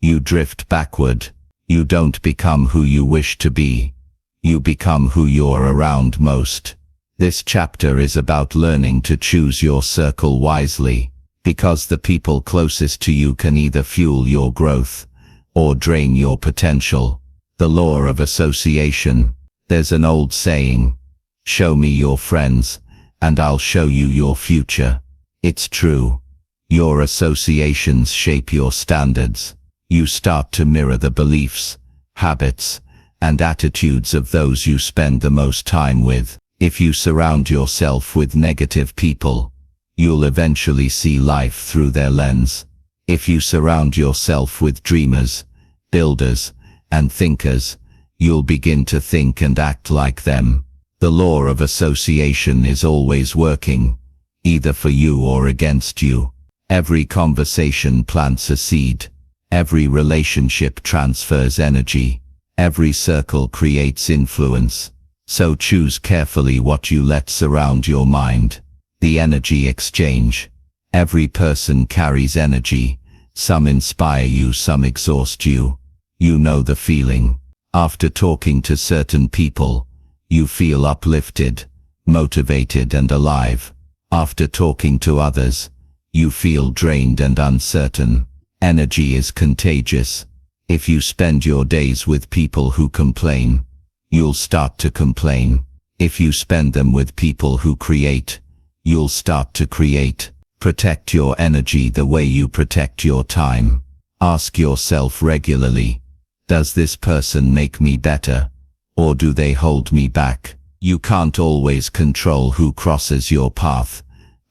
you drift backward. You don't become who you wish to be. You become who you're around most. This chapter is about learning to choose your circle wisely, because the people closest to you can either fuel your growth or drain your potential. The law of association. There's an old saying, "Show me your friends, and I'll show you your future." It's true. Your associations shape your standards. You start to mirror the beliefs, habits, and attitudes of those you spend the most time with. If you surround yourself with negative people, you'll eventually see life through their lens. If you surround yourself with dreamers, builders, and thinkers, you'll begin to think and act like them. The law of association is always working, either for you or against you. Every conversation plants a seed. Every relationship transfers energy. Every circle creates influence. So choose carefully what you let surround your mind. The energy exchange. Every person carries energy. Some inspire you, some exhaust you. You know the feeling. After talking to certain people, you feel uplifted, motivated and alive. After talking to others, you feel drained and uncertain. Energy is contagious. If you spend your days with people who complain, you'll start to complain. If you spend them with people who create, you'll start to create. Protect your energy the way you protect your time. Ask yourself regularly, does this person make me better, or do they hold me back? You can't always control who crosses your path,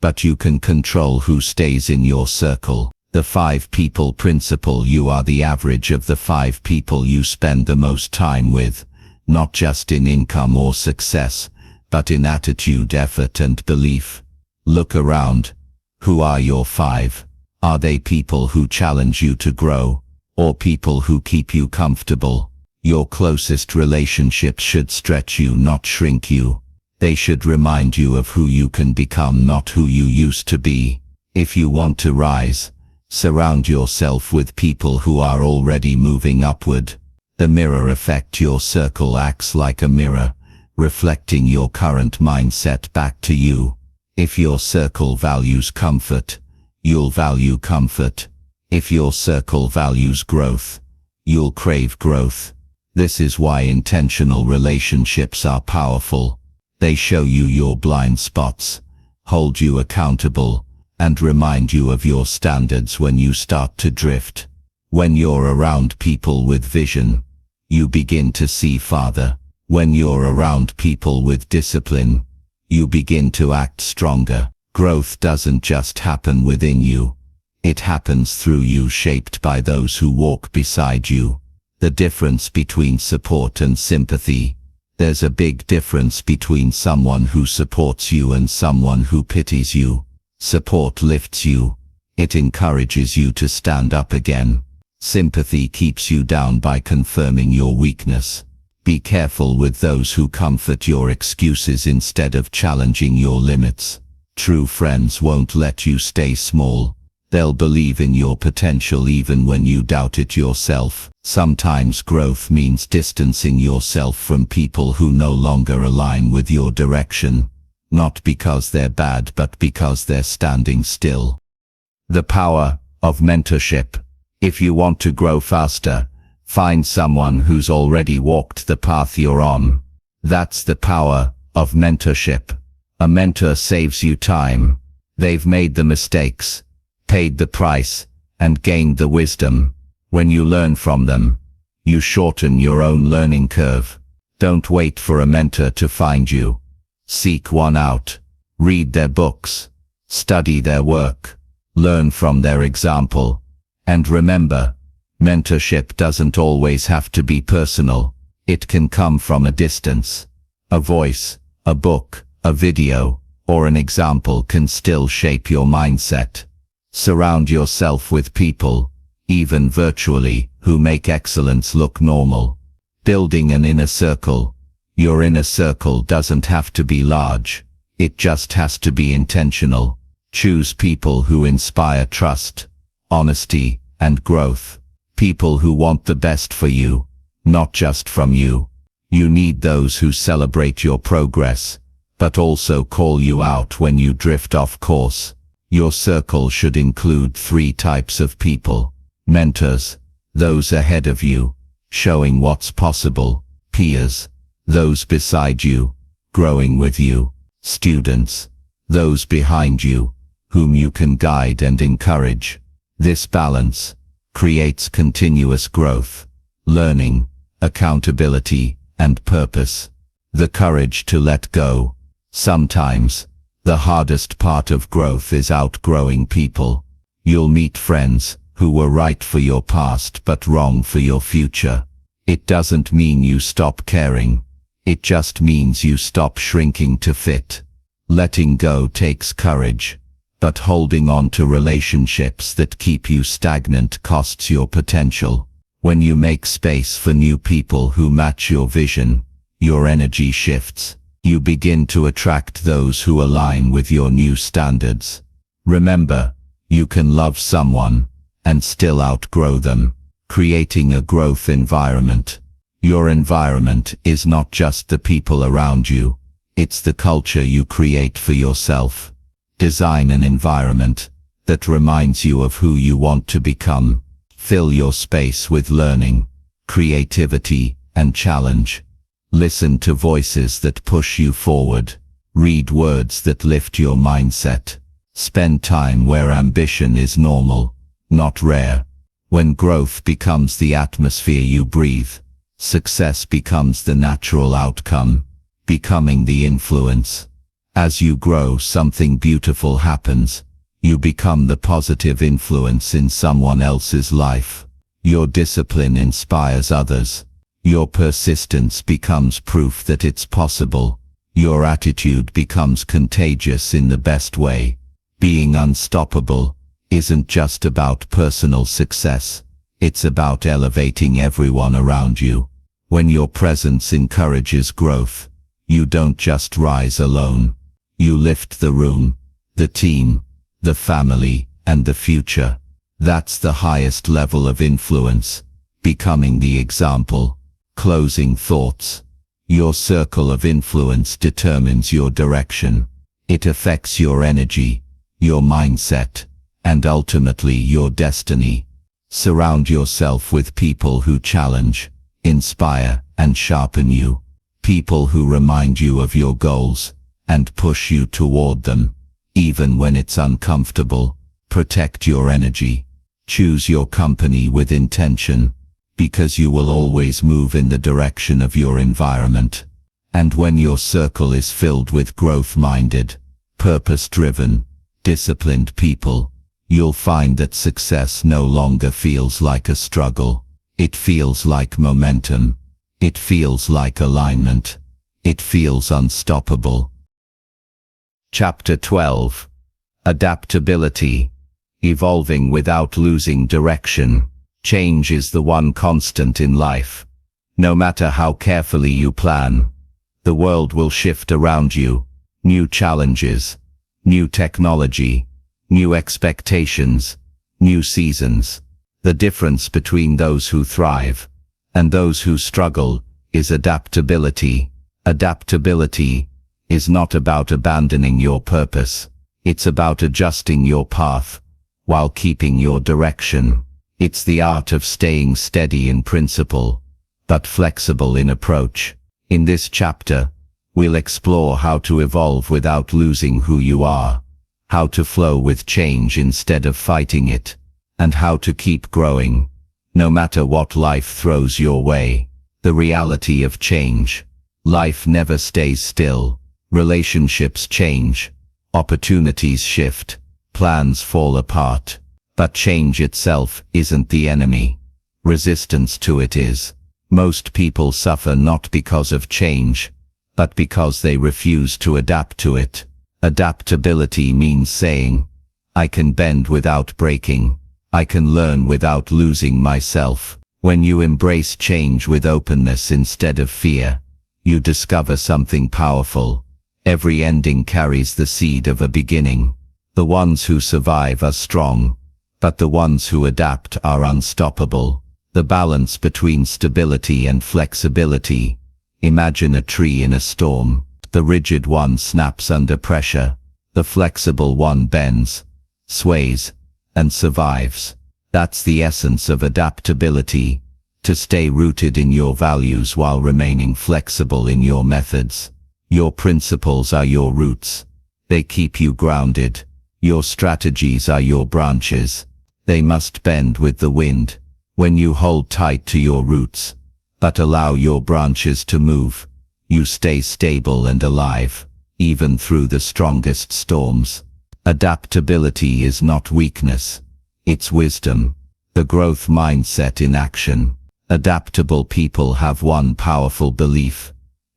but you can control who stays in your circle. The 5 people principle. You are the average of the 5 people you spend the most time with, not just in income or success, but in attitude, effort and belief. Look around. Who are your 5? Are they people who challenge you to grow, or people who keep you comfortable? Your closest relationships should stretch you, not shrink you. They should remind you of who you can become, not who you used to be. If you want to rise, surround yourself with people who are already moving upward. The mirror effect. Your circle acts like a mirror, reflecting your current mindset back to you. If your circle values comfort, you'll value comfort. If your circle values growth, you'll crave growth. This is why intentional relationships are powerful. They show you your blind spots, hold you accountable, and remind you of your standards when you start to drift. When you're around people with vision, you begin to see farther. When you're around people with discipline, you begin to act stronger. Growth doesn't just happen within you. It happens through you, shaped by those who walk beside you. The difference between support and sympathy. There's a big difference between someone who supports you and someone who pities you. Support lifts you. It encourages you to stand up again. Sympathy keeps you down by confirming your weakness. Be careful with those who comfort your excuses instead of challenging your limits. True friends won't let you stay small. They'll believe in your potential even when you doubt it yourself. Sometimes growth means distancing yourself from people who no longer align with your direction. Not because they're bad, but because they're standing still. The power of mentorship. If you want to grow faster, find someone who's already walked the path you're on. That's the power of mentorship. A mentor saves you time. They've made the mistakes, paid the price, and gained the wisdom. When you learn from them, you shorten your own learning curve. Don't wait for a mentor to find you. Seek one out. Read their books. Study their work. Learn from their example. And remember, mentorship doesn't always have to be personal. It can come from a distance. A voice, a book, a video, or an example can still shape your mindset. Surround yourself with people, even virtually, who make excellence look normal. Building an inner circle. Your inner circle doesn't have to be large. It just has to be intentional. Choose people who inspire trust, honesty, and growth. People who want the best for you, not just from you. You need those who celebrate your progress, but also call you out when you drift off course. Your circle should include 3 types of people. Mentors, those ahead of you, showing what's possible. Peers, those beside you, growing with you. Students, those behind you, whom you can guide and encourage. This balance creates continuous growth, learning, accountability, and purpose. The courage to let go. Sometimes, the hardest part of growth is outgrowing people. You'll meet friends who were right for your past but wrong for your future. It doesn't mean you stop caring. It just means you stop shrinking to fit. Letting go takes courage, but holding on to relationships that keep you stagnant costs your potential. When you make space for new people who match your vision, your energy shifts. You begin to attract those who align with your new standards. Remember, you can love someone and still outgrow them. Creating a growth environment. Your environment is not just the people around you, it's the culture you create for yourself. Design an environment that reminds you of who you want to become. Fill your space with learning, creativity, and challenge. Listen to voices that push you forward. Read words that lift your mindset. Spend time where ambition is normal, not rare. When growth becomes the atmosphere you breathe, success becomes the natural outcome, becoming the influence. As you grow, something beautiful happens. You become the positive influence in someone else's life. Your discipline inspires others. Your persistence becomes proof that it's possible. Your attitude becomes contagious in the best way. Being unstoppable isn't just about personal success. It's about elevating everyone around you. When your presence encourages growth, you don't just rise alone. You lift the room, the team, the family, and the future. That's the highest level of influence, becoming the example. Closing thoughts. Your circle of influence determines your direction. It affects your energy, your mindset, and ultimately your destiny. Surround yourself with people who challenge, inspire, and sharpen you. People who remind you of your goals and push you toward them, even when it's uncomfortable. Protect your energy. Choose your company with intention, because you will always move in the direction of your environment. And when your circle is filled with growth-minded, purpose-driven, disciplined people, you'll find that success no longer feels like a struggle. It feels like momentum. It feels like alignment. It feels unstoppable. Chapter 12. Adaptability. Evolving without losing direction. Change is the one constant in life. No matter how carefully you plan, the world will shift around you. New challenges, new technology, new expectations, new seasons. The difference between those who thrive and those who struggle is adaptability. Adaptability is not about abandoning your purpose. It's about adjusting your path while keeping your direction. It's the art of staying steady in principle, but flexible in approach. In this chapter, we'll explore how to evolve without losing who you are, how to flow with change instead of fighting it, and how to keep growing, no matter what life throws your way. The reality of change. Life never stays still. Relationships change. Opportunities shift. Plans fall apart. But change itself isn't the enemy. Resistance to it is. Most people suffer not because of change, but because they refuse to adapt to it. Adaptability means saying, I can bend without breaking. I can learn without losing myself. When you embrace change with openness instead of fear, you discover something powerful. Every ending carries the seed of a beginning. The ones who survive are strong, but the ones who adapt are unstoppable. The balance between stability and flexibility. Imagine a tree in a storm. The rigid one snaps under pressure. The flexible one bends, sways, and survives. That's the essence of adaptability, to stay rooted in your values while remaining flexible in your methods. Your principles are your roots. They keep you grounded. Your strategies are your branches. They must bend with the wind. When you hold tight to your roots, but allow your branches to move, you stay stable and alive, even through the strongest storms. Adaptability is not weakness. It's wisdom. The growth mindset in action. Adaptable people have one powerful belief.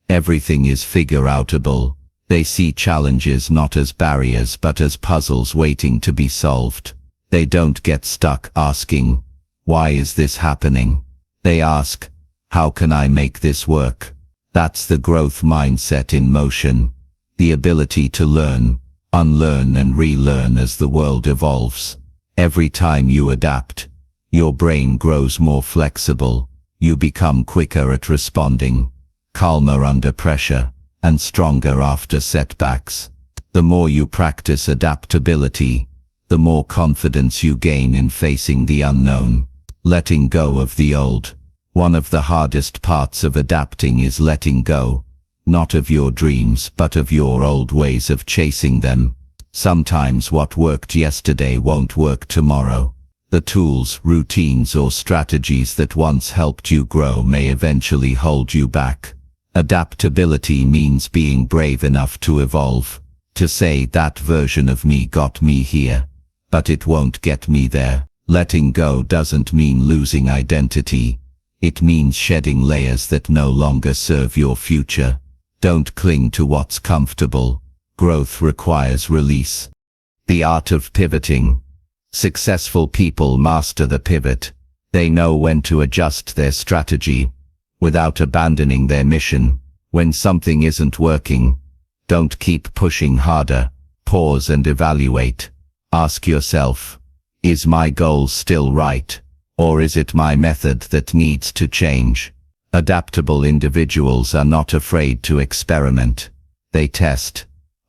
Everything is figure-outable. They see challenges not as barriers but as puzzles waiting to be solved. They don't get stuck asking, why is this happening? They ask, how can I make this work? That's the growth mindset in motion. The ability to learn, unlearn and relearn as the world evolves. Every time you adapt, your brain grows more flexible. You become quicker at responding, calmer under pressure, and stronger after setbacks. The more you practice adaptability, the more confidence you gain in facing the unknown. Letting go of the old. One of the hardest parts of adapting is letting go, not of your dreams but of your old ways of chasing them. Sometimes what worked yesterday won't work tomorrow. The tools, routines or strategies that once helped you grow may eventually hold you back. Adaptability means being brave enough to evolve, to say that version of me got me here, but it won't get me there. Letting go doesn't mean losing identity. It means shedding layers that no longer serve your future. Don't cling to what's comfortable. Growth requires release. The art of pivoting. Successful people master the pivot. They know when to adjust their strategy without abandoning their mission. When something isn't working, don't keep pushing harder. Pause and evaluate. Ask yourself, is my goal still right? Or is it my method that needs to change? Adaptable individuals are not afraid to experiment. They test,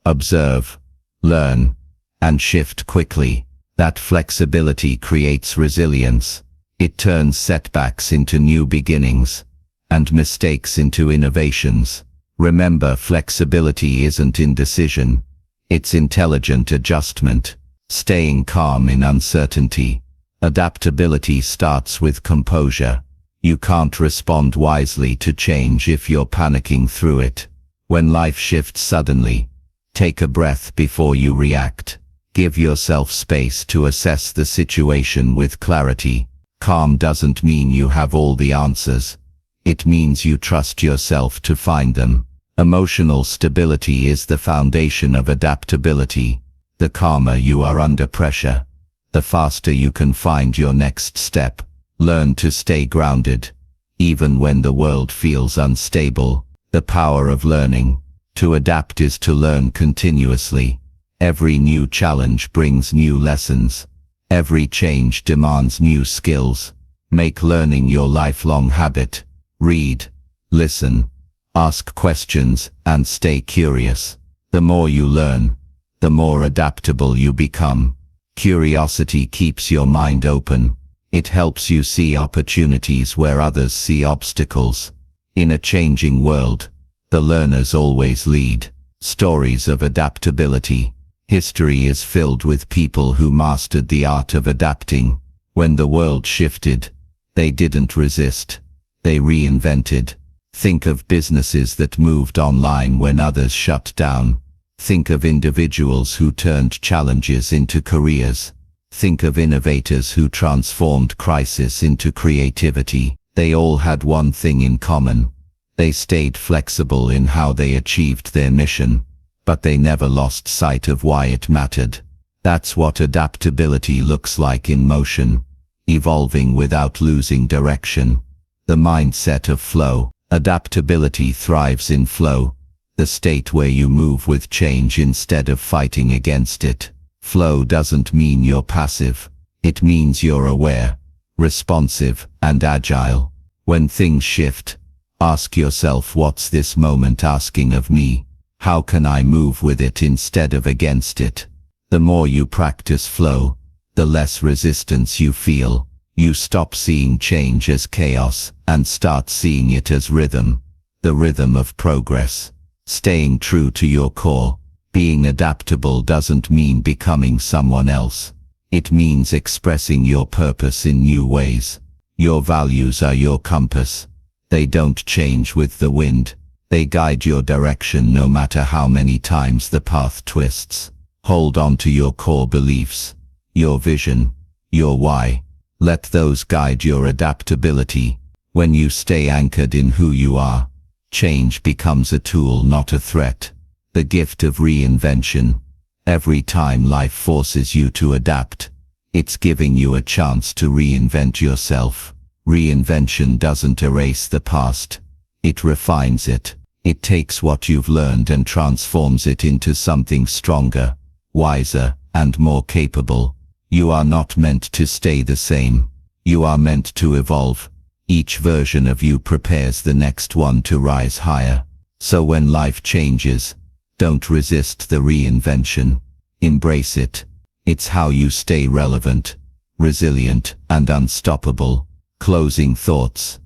observe, learn, and shift quickly. That flexibility creates resilience. It turns setbacks into new beginnings, and mistakes into innovations. Remember, flexibility isn't indecision. It's intelligent adjustment. Staying calm in uncertainty. Adaptability starts with composure. You can't respond wisely to change if you're panicking through it. When life shifts suddenly, take a breath before you react. Give yourself space to assess the situation with clarity. Calm doesn't mean you have all the answers. It means you trust yourself to find them. Emotional stability is the foundation of adaptability. The calmer you are under pressure, the faster you can find your next step. Learn to stay grounded, even when the world feels unstable. The power of learning. To adapt is to learn continuously. Every new challenge brings new lessons. Every change demands new skills. Make learning your lifelong habit. Read, listen, ask questions, and stay curious. The more you learn, the more adaptable you become. Curiosity keeps your mind open. It helps you see opportunities where others see obstacles. In a changing world, the learners always lead. Stories of adaptability. History is filled with people who mastered the art of adapting. When the world shifted, they didn't resist. They reinvented. Think of businesses that moved online when others shut down. Think of individuals who turned challenges into careers. Think of innovators who transformed crisis into creativity. They all had one thing in common. They stayed flexible in how they achieved their mission, but they never lost sight of why it mattered. That's what adaptability looks like in motion, evolving without losing direction. The mindset of flow. Adaptability thrives in flow, the state where you move with change instead of fighting against it. Flow doesn't mean you're passive. It means you're aware, responsive, and agile. When things shift, ask yourself, what's this moment asking of me? How can I move with it instead of against it? The more you practice flow, the less resistance you feel. You stop seeing change as chaos and start seeing it as rhythm, the rhythm of progress. Staying true to your core. Being adaptable doesn't mean becoming someone else. It means expressing your purpose in new ways. Your values are your compass. They don't change with the wind. They guide your direction no matter how many times the path twists. Hold on to your core beliefs, your vision, your why. Let those guide your adaptability. When you stay anchored in who you are, change becomes a tool, not a threat. The gift of reinvention. Every time life forces you to adapt, it's giving you a chance to reinvent yourself. Reinvention doesn't erase the past. It refines it. It takes what you've learned and transforms it into something stronger, wiser, and more capable. You are not meant to stay the same. You are meant to evolve. Each version of you prepares the next one to rise higher. So when life changes, don't resist the reinvention. Embrace it. It's how you stay relevant, resilient, and unstoppable. Closing thoughts.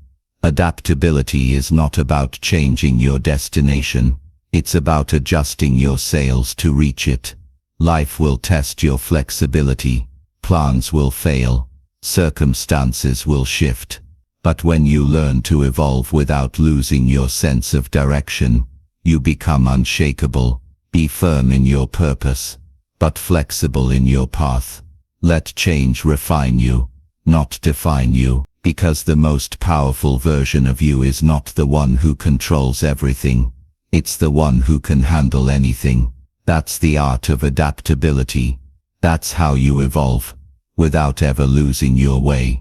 Adaptability is not about changing your destination. It's about adjusting your sails to reach it. Life will test your flexibility. Plans will fail. Circumstances will shift. But when you learn to evolve without losing your sense of direction, you become unshakable. Be firm in your purpose, but flexible in your path. Let change refine you, not define you, because the most powerful version of you is not the one who controls everything. It's the one who can handle anything. That's the art of adaptability. That's how you evolve, without ever losing your way.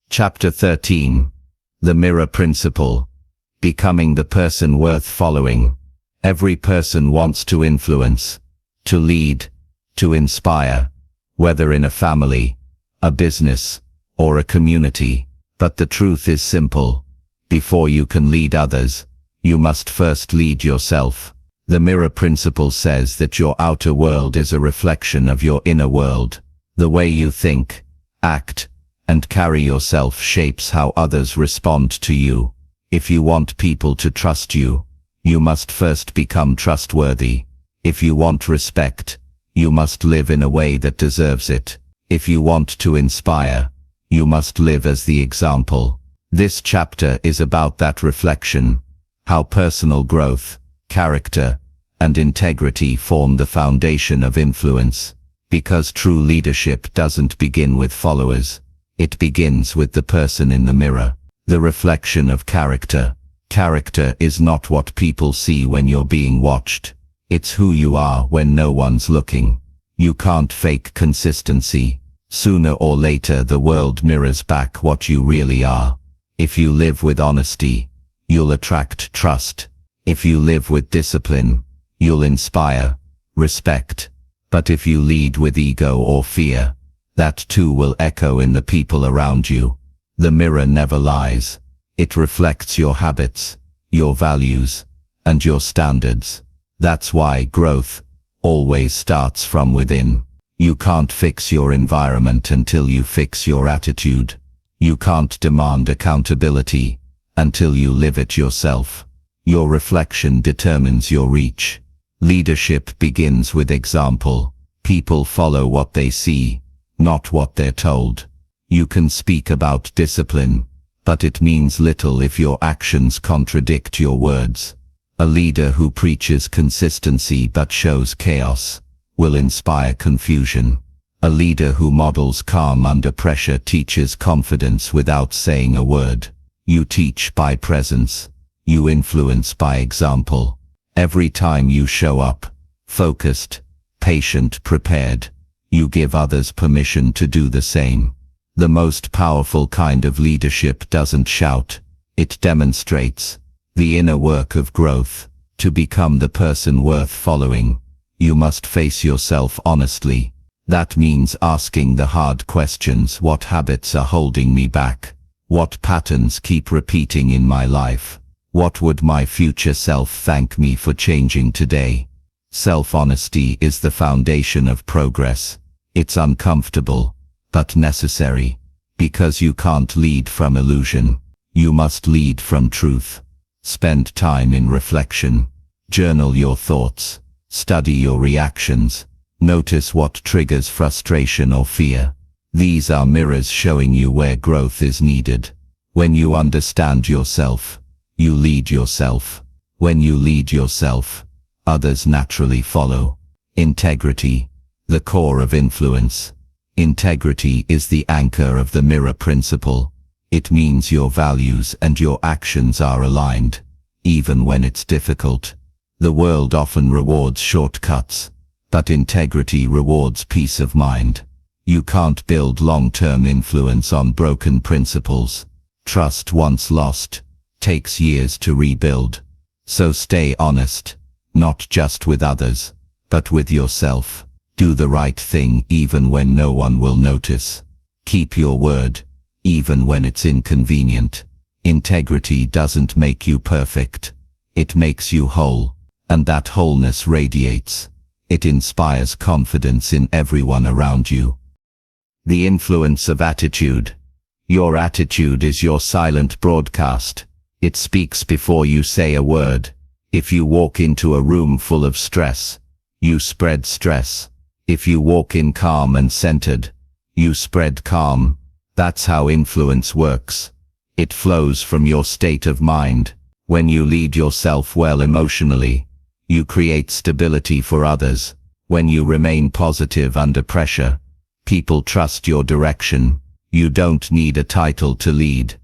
Chapter 13. The Mirror Principle. Becoming the person worth following. Every person wants to influence, to lead, to inspire, whether in a family, a business, or a community. But the truth is simple. Before you can lead others, you must first lead yourself. The Mirror Principle says that your outer world is a reflection of your inner world. The way you think, act, and carry yourself shapes how others respond to you. If you want people to trust you, you must first become trustworthy. If you want respect, you must live in a way that deserves it. If you want to inspire, you must live as the example. This chapter is about that reflection, how personal growth, character, and integrity form the foundation of influence. Because true leadership doesn't begin with followers. It begins with the person in the mirror. The reflection of character. Character is not what people see when you're being watched. It's who you are when no one's looking. You can't fake consistency. Sooner or later the world mirrors back what you really are. If you live with honesty, you'll attract trust. If you live with discipline, you'll inspire respect. But if you lead with ego or fear, that too will echo in the people around you. The mirror never lies. It reflects your habits, your values, and your standards. That's why growth always starts from within. You can't fix your environment until you fix your attitude. You can't demand accountability until you live it yourself. Your reflection determines your reach. Leadership begins with example. People follow what they see, not what they're told. You can speak about discipline, but it means little if your actions contradict your words. A leader who preaches consistency but shows chaos will inspire confusion. A leader who models calm under pressure teaches confidence without saying a word. You teach by presence. You influence by example. Every time you show up, focused, patient, prepared, you give others permission to do the same. The most powerful kind of leadership doesn't shout, it demonstrates. The inner work of growth. To become the person worth following, you must face yourself honestly. That means asking the hard questions. What habits are holding me back? What patterns keep repeating in my life? What would my future self thank me for changing today? Self-honesty is the foundation of progress. It's uncomfortable, but necessary. Because you can't lead from illusion. You must lead from truth. Spend time in reflection. Journal your thoughts. Study your reactions. Notice what triggers frustration or fear. These are mirrors showing you where growth is needed. When you understand yourself, you lead yourself. When you lead yourself, others naturally follow. Integrity, the core of influence. Integrity is the anchor of the mirror principle. It means your values and your actions are aligned, even when it's difficult. The world often rewards shortcuts, but integrity rewards peace of mind. You can't build long-term influence on broken principles. Trust once lost takes years to rebuild. So stay honest, not just with others, but with yourself. Do the right thing even when no one will notice. Keep your word, even when it's inconvenient. Integrity doesn't make you perfect. It makes you whole, and that wholeness radiates. It inspires confidence in everyone around you. The influence of attitude. Your attitude is your silent broadcast. It speaks before you say a word. If you walk into a room full of stress, you spread stress. If you walk in calm and centered, you spread calm. That's how influence works. It flows from your state of mind. When you lead yourself well emotionally, you create stability for others. When you remain positive under pressure, people trust your direction. You don't need a title to lead.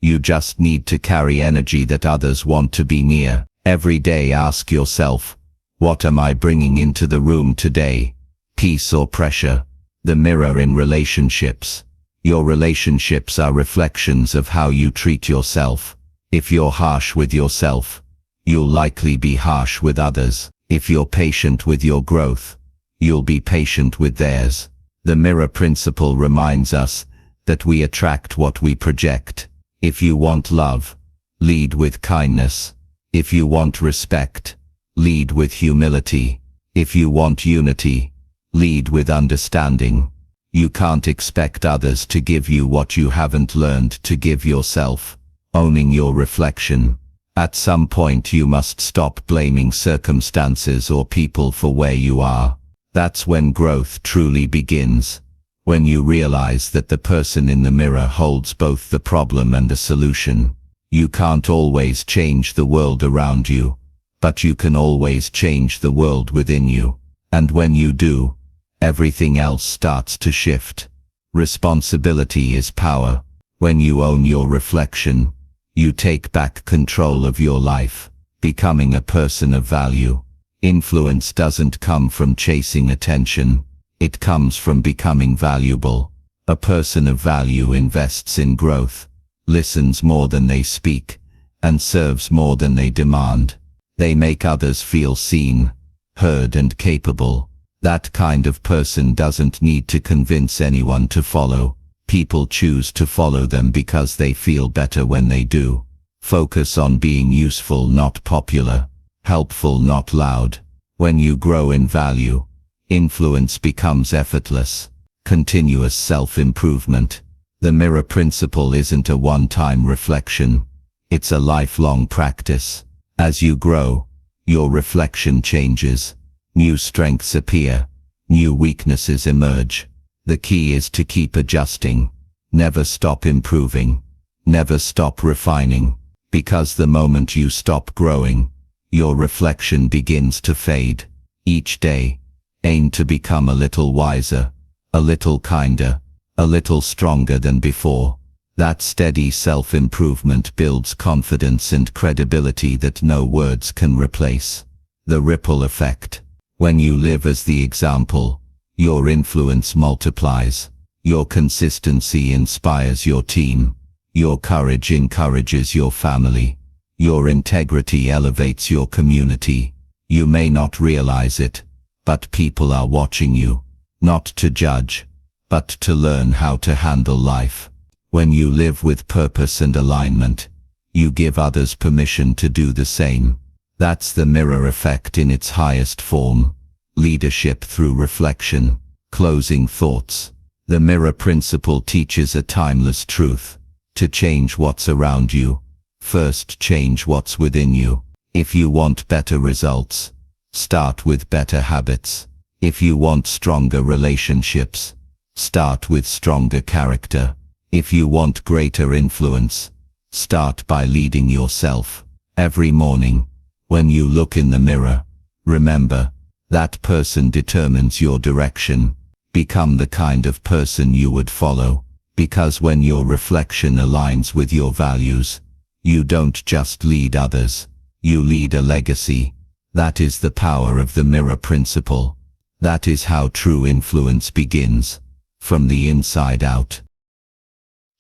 You just need to carry energy that others want to be near. Every day ask yourself, what am I bringing into the room today? Peace or pressure? The mirror in relationships. Your relationships are reflections of how you treat yourself. If you're harsh with yourself, you'll likely be harsh with others. If you're patient with your growth, you'll be patient with theirs. The mirror principle reminds us that we attract what we project. If you want love, lead with kindness. If you want respect, lead with humility. If you want unity, lead with understanding. You can't expect others to give you what you haven't learned to give yourself. Owning your reflection. At some point you must stop blaming circumstances or people for where you are. That's when growth truly begins. When you realize that the person in the mirror holds both the problem and the solution. You can't always change the world around you, but you can always change the world within you. And when you do, everything else starts to shift. Responsibility is power. When you own your reflection, you take back control of your life, becoming a person of value. Influence doesn't come from chasing attention. It comes from becoming valuable. A person of value invests in growth, listens more than they speak, and serves more than they demand. They make others feel seen, heard, and capable. That kind of person doesn't need to convince anyone to follow. People choose to follow them because they feel better when they do. Focus on being useful, not popular. Helpful, not loud. When you grow in value, influence becomes effortless. Continuous self-improvement. The mirror principle isn't a one-time reflection. It's a lifelong practice. As you grow, your reflection changes. New strengths appear. New weaknesses emerge. The key is to keep adjusting. Never stop improving. Never stop refining. Because the moment you stop growing, your reflection begins to fade. Each day, aim to become a little wiser, a little kinder, a little stronger than before. That steady self-improvement builds confidence and credibility that no words can replace. The ripple effect. When you live as the example, your influence multiplies. Your consistency inspires your team. Your courage encourages your family. Your integrity elevates your community. You may not realize it, but people are watching you, not to judge, but to learn how to handle life. When you live with purpose and alignment, you give others permission to do the same. That's the mirror effect in its highest form. Leadership through reflection. Closing thoughts. The mirror principle teaches a timeless truth. To change what's around you, first change what's within you. If you want better results, start with better habits. If you want stronger relationships, start with stronger character. If you want greater influence, start by leading yourself. Every morning, when you look in the mirror, remember, that person determines your direction. Become the kind of person you would follow. Because when your reflection aligns with your values, you don't just lead others, you lead a legacy. That is the power of the mirror principle. That is how true influence begins, from the inside out.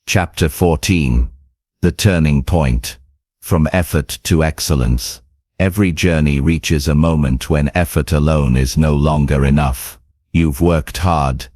Chapter 14. The Turning Point. From Effort to Excellence. Every journey reaches a moment when effort alone is no longer enough. You've worked hard,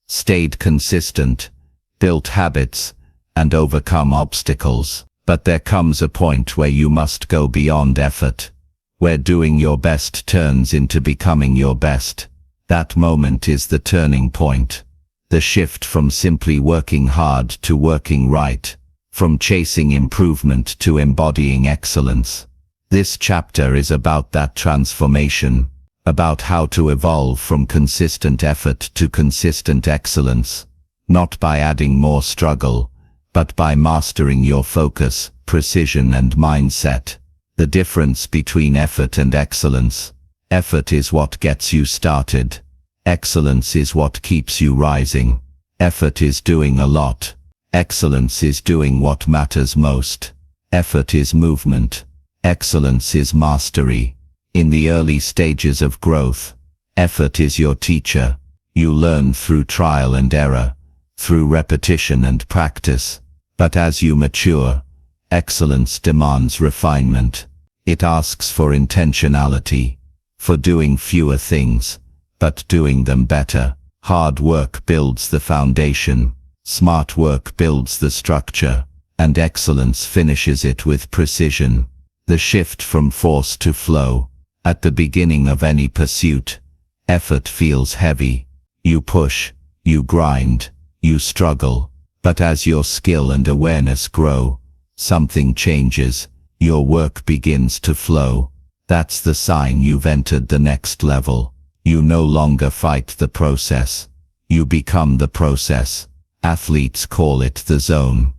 stayed consistent, built habits, and overcome obstacles. But there comes a point where you must go beyond effort, where doing your best turns into becoming your best. That moment is the turning point. The shift from simply working hard to working right, from chasing improvement to embodying excellence. This chapter is about that transformation, about how to evolve from consistent effort to consistent excellence. Not by adding more struggle, but by mastering your focus, precision and mindset. The difference between effort and excellence. Effort is what gets you started. Excellence is what keeps you rising. Effort is doing a lot. Excellence is doing what matters most. Effort is movement. Excellence is mastery. In the early stages of growth, effort is your teacher. You learn through trial and error, through repetition and practice. But as you mature, excellence demands refinement. It asks for intentionality, for doing fewer things, but doing them better. Hard work builds the foundation, smart work builds the structure, and excellence finishes it with precision. The shift from force to flow. At the beginning of any pursuit, effort feels heavy. You push, you grind, you struggle. But as your skill and awareness grow, something changes. Your work begins to flow. That's the sign you've entered the next level. You no longer fight the process. You become the process. Athletes call it the zone.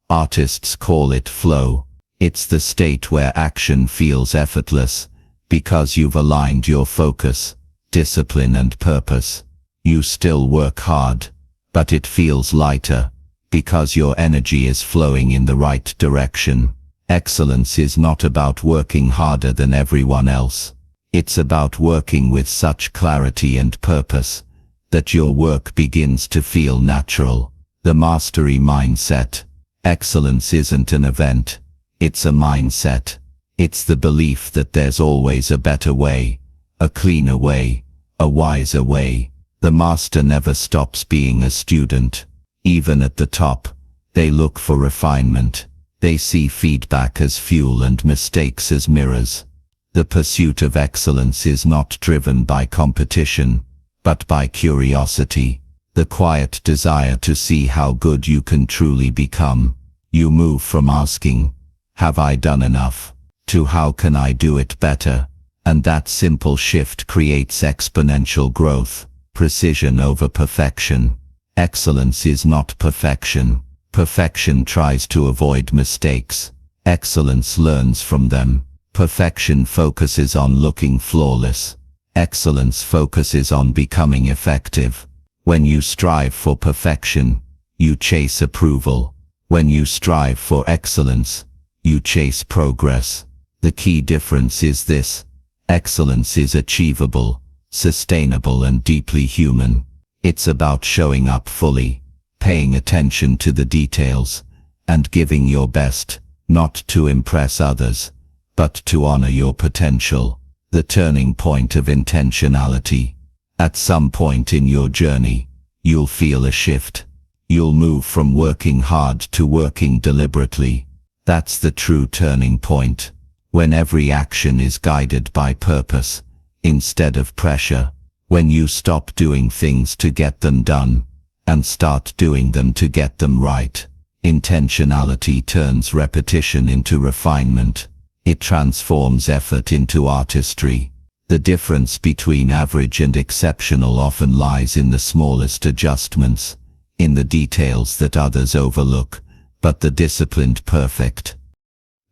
Artists call it flow. It's the state where action feels effortless, because you've aligned your focus, discipline and purpose. You still work hard, but it feels lighter, because your energy is flowing in the right direction. Excellence is not about working harder than everyone else. It's about working with such clarity and purpose that your work begins to feel natural. The mastery mindset. Excellence isn't an event. It's a mindset. It's the belief that there's always a better way, a cleaner way, a wiser way. The master never stops being a student. Even at the top, they look for refinement. They see feedback as fuel and mistakes as mirrors. The pursuit of excellence is not driven by competition, but by curiosity, the quiet desire to see how good you can truly become. You move from asking, "Have I done enough?" to "How can I do it better?" And that simple shift creates exponential growth, precision over perfection. Excellence is not perfection. Perfection tries to avoid mistakes. Excellence learns from them. Perfection focuses on looking flawless. Excellence focuses on becoming effective. When you strive for perfection, you chase approval. When you strive for excellence, you chase progress. The key difference is this: excellence is achievable, sustainable, and deeply human. It's about showing up fully, paying attention to the details, and giving your best, not to impress others, but to honor your potential. The turning point of intentionality. At some point in your journey, you'll feel a shift. You'll move from working hard to working deliberately. That's the true turning point, when every action is guided by purpose, instead of pressure. When you stop doing things to get them done, and start doing them to get them right. Intentionality turns repetition into refinement. It transforms effort into artistry. The difference between average and exceptional often lies in the smallest adjustments, in the details that others overlook, but the disciplined perfect.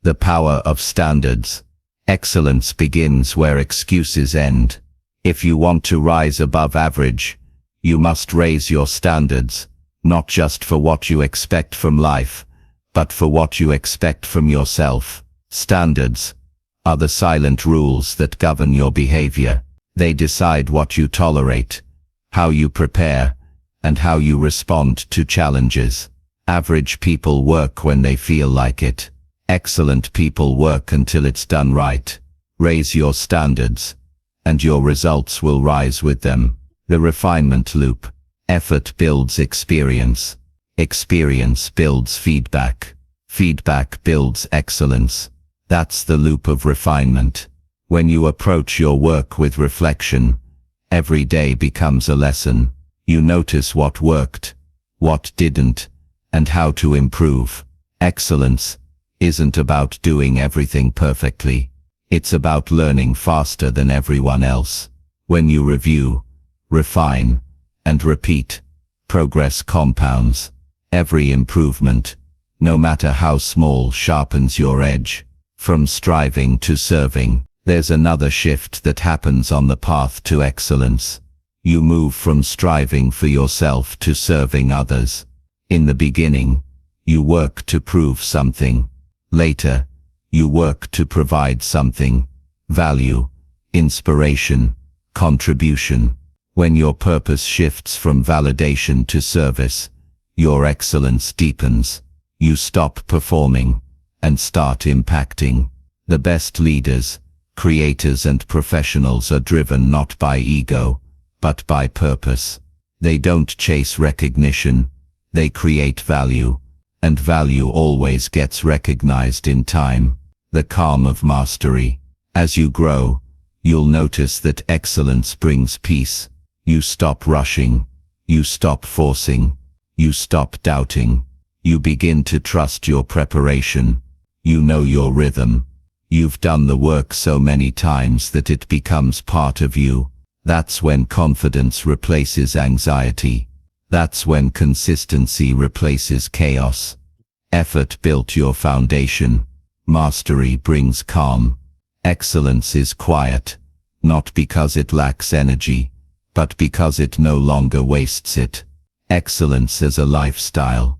The power of standards. Excellence begins where excuses end. If you want to rise above average, you must raise your standards, not just for what you expect from life, but for what you expect from yourself. Standards are the silent rules that govern your behavior. They decide what you tolerate, how you prepare, and how you respond to challenges. Average people work when they feel like it. Excellent people work until it's done right. Raise your standards, and your results will rise with them. The refinement loop. Effort builds experience. Experience builds feedback. Feedback builds excellence. That's the loop of refinement. When you approach your work with reflection, every day becomes a lesson. You notice what worked, what didn't, and how to improve. Excellence isn't about doing everything perfectly. It's about learning faster than everyone else. When you review, refine, and repeat, progress compounds. Every improvement, no matter how small, sharpens your edge. From striving to serving, there's another shift that happens on the path to excellence. You move from striving for yourself to serving others. In the beginning, you work to prove something. Later, you work to provide something: value, inspiration, contribution. When your purpose shifts from validation to service, your excellence deepens. You stop performing and start impacting. The best leaders, creators, and professionals are driven not by ego, but by purpose. They don't chase recognition, they create value, and value always gets recognized in time. The calm of mastery. As you grow, you'll notice that excellence brings peace. You stop rushing, you stop forcing, you stop doubting. You begin to trust your preparation. You know your rhythm. You've done the work so many times that it becomes part of you. That's when confidence replaces anxiety. That's when consistency replaces chaos. Effort built your foundation. Mastery brings calm. Excellence is quiet, not because it lacks energy, but because it no longer wastes it. Excellence is a lifestyle.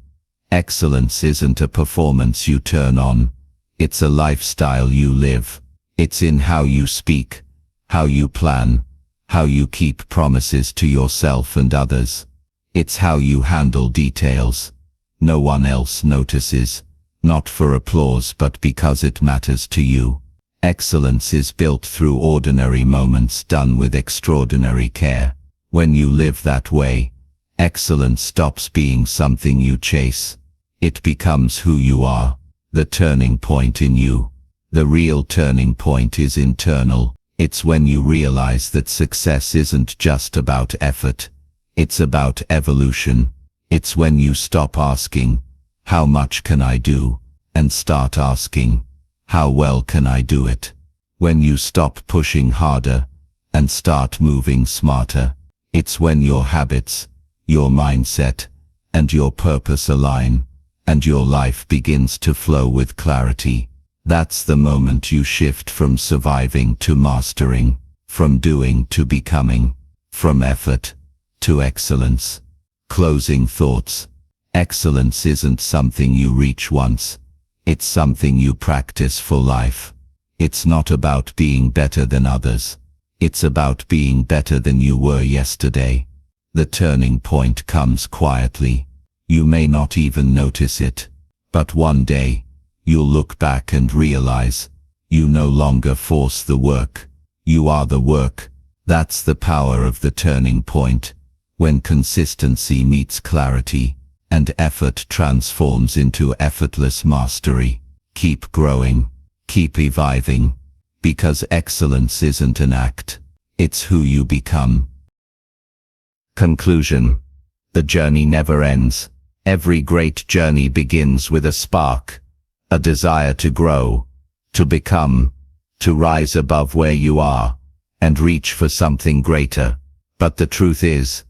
Excellence isn't a performance you turn on. It's a lifestyle you live. It's in how you speak, how you plan, how you keep promises to yourself and others. It's how you handle details no one else notices, not for applause but because it matters to you. Excellence is built through ordinary moments done with extraordinary care. When you live that way, excellence stops being something you chase. It becomes who you are, the turning point in you. The real turning point is internal. It's when you realize that success isn't just about effort, it's about evolution. It's when you stop asking, "How much can I do?" and start asking, "How well can I do it?" When you stop pushing harder and start moving smarter. It's when your habits, your mindset, and your purpose align, and your life begins to flow with clarity. That's the moment you shift from surviving to mastering, from doing to becoming, from effort to excellence. Closing thoughts. Excellence isn't something you reach once. It's something you practice for life. It's not about being better than others. It's about being better than you were yesterday. The turning point comes quietly. You may not even notice it. But one day, you'll look back and realize, you no longer force the work. You are the work. That's the power of the turning point. When consistency meets clarity, and effort transforms into effortless mastery. Keep growing. Keep evolving. Because excellence isn't an act. It's who you become. Conclusion. The journey never ends. Every great journey begins with a spark, a desire to grow, to become, to rise above where you are, and reach for something greater. But the truth is,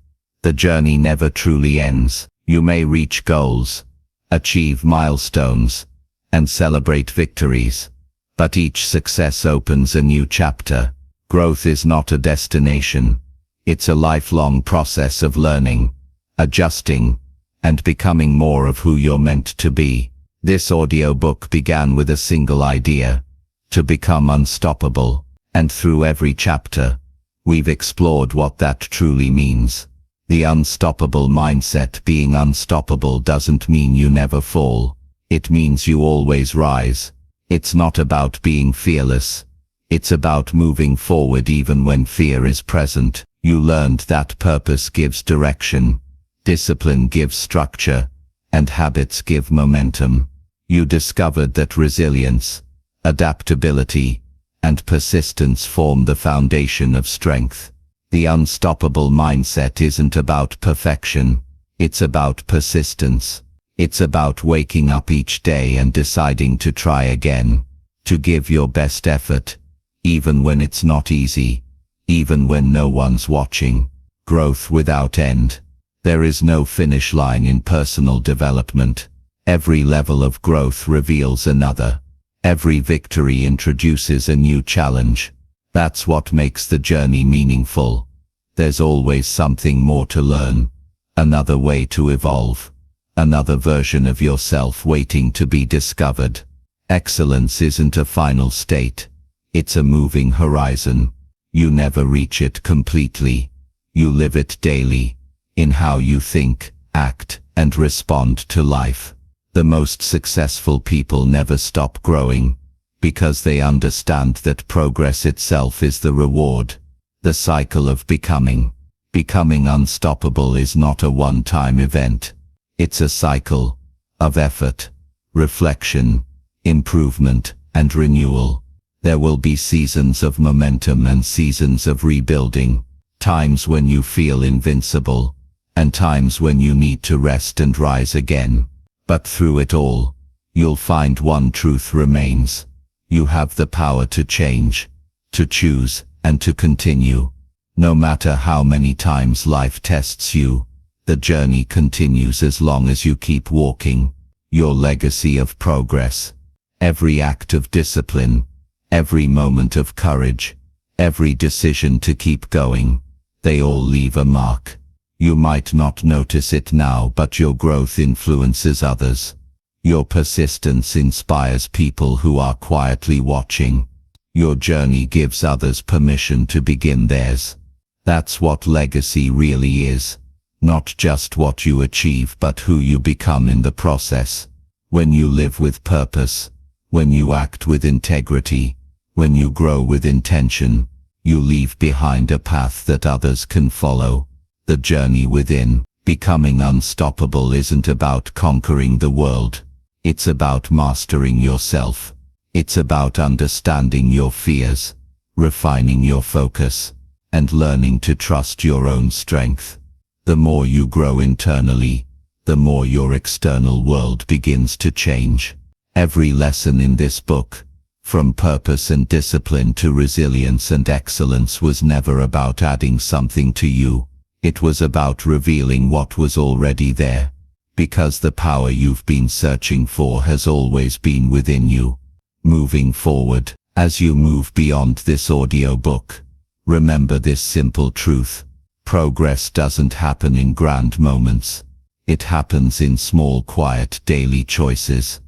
the journey never truly ends. You may reach goals, achieve milestones, and celebrate victories. But each success opens a new chapter. Growth is not a destination. It's a lifelong process of learning, adjusting, and becoming more of who you're meant to be. This audiobook began with a single idea: to become unstoppable. And through every chapter, we've explored what that truly means. The unstoppable mindset. Being unstoppable doesn't mean you never fall. It means you always rise. It's not about being fearless. It's about moving forward even when fear is present. You learned that purpose gives direction, discipline gives structure, and habits give momentum. You discovered that resilience, adaptability, and persistence form the foundation of strength. The unstoppable mindset isn't about perfection. It's about persistence. It's about waking up each day and deciding to try again, to give your best effort, even when it's not easy, even when no one's watching. Growth without end. There is no finish line in personal development. Every level of growth reveals another. Every victory introduces a new challenge. That's what makes the journey meaningful. There's always something more to learn, another way to evolve, another version of yourself waiting to be discovered. Excellence isn't a final state. It's a moving horizon. You never reach it completely. You live it daily, in how you think, act, and respond to life. The most successful people never stop growing, because they understand that progress itself is the reward. The cycle of becoming. Becoming unstoppable is not a one-time event. It's a cycle of effort, reflection, improvement, and renewal. There will be seasons of momentum and seasons of rebuilding, times when you feel invincible, and times when you need to rest and rise again. But through it all, you'll find one truth remains. You have the power to change, to choose, and to continue. No matter how many times life tests you, the journey continues as long as you keep walking. Your legacy of progress. Every act of discipline, every moment of courage, every decision to keep going, they all leave a mark. You might not notice it now, but your growth influences others. Your persistence inspires people who are quietly watching. Your journey gives others permission to begin theirs. That's what legacy really is. Not just what you achieve, but who you become in the process. When you live with purpose, when you act with integrity, when you grow with intention, you leave behind a path that others can follow. The journey within. Becoming unstoppable isn't about conquering the world. It's about mastering yourself. It's about understanding your fears, refining your focus, and learning to trust your own strength. The more you grow internally, the more your external world begins to change. Every lesson in this book, from purpose and discipline to resilience and excellence, was never about adding something to you. It was about revealing what was already there. Because the power you've been searching for has always been within you. Moving forward, as you move beyond this audiobook, remember this simple truth. Progress doesn't happen in grand moments. It happens in small, quiet, daily choices.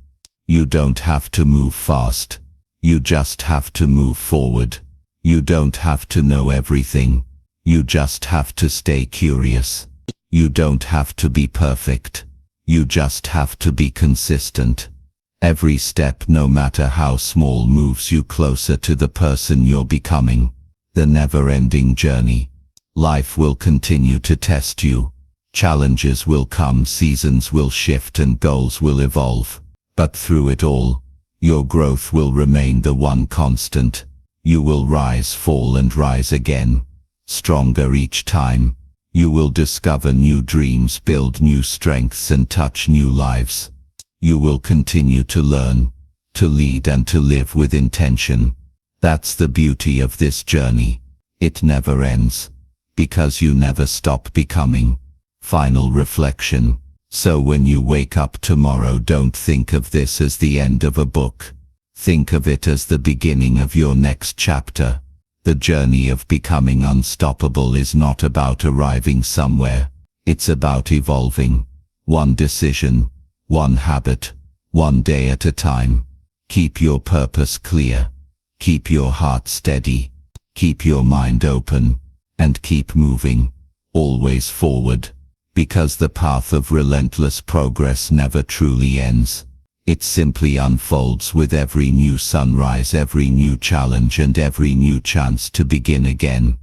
You don't have to move fast. You just have to move forward. You don't have to know everything. You just have to stay curious. You don't have to be perfect. You just have to be consistent. Every step, no matter how small, moves you closer to the person you're becoming. The never-ending journey. Life will continue to test you. Challenges will come, seasons will shift, and goals will evolve. But through it all, your growth will remain the one constant. You will rise, fall, and rise again. Stronger each time. You will discover new dreams, build new strengths, and touch new lives. You will continue to learn, to lead, and to live with intention. That's the beauty of this journey. It never ends, because you never stop becoming. Final reflection. So when you wake up tomorrow, don't think of this as the end of a book. Think of it as the beginning of your next chapter. The journey of becoming unstoppable is not about arriving somewhere. It's about evolving. One decision, one habit, one day at a time. Keep your purpose clear. Keep your heart steady. Keep your mind open. And keep moving. Always forward. Because the path of relentless progress never truly ends. It simply unfolds with every new sunrise, every new challenge, and every new chance to begin again.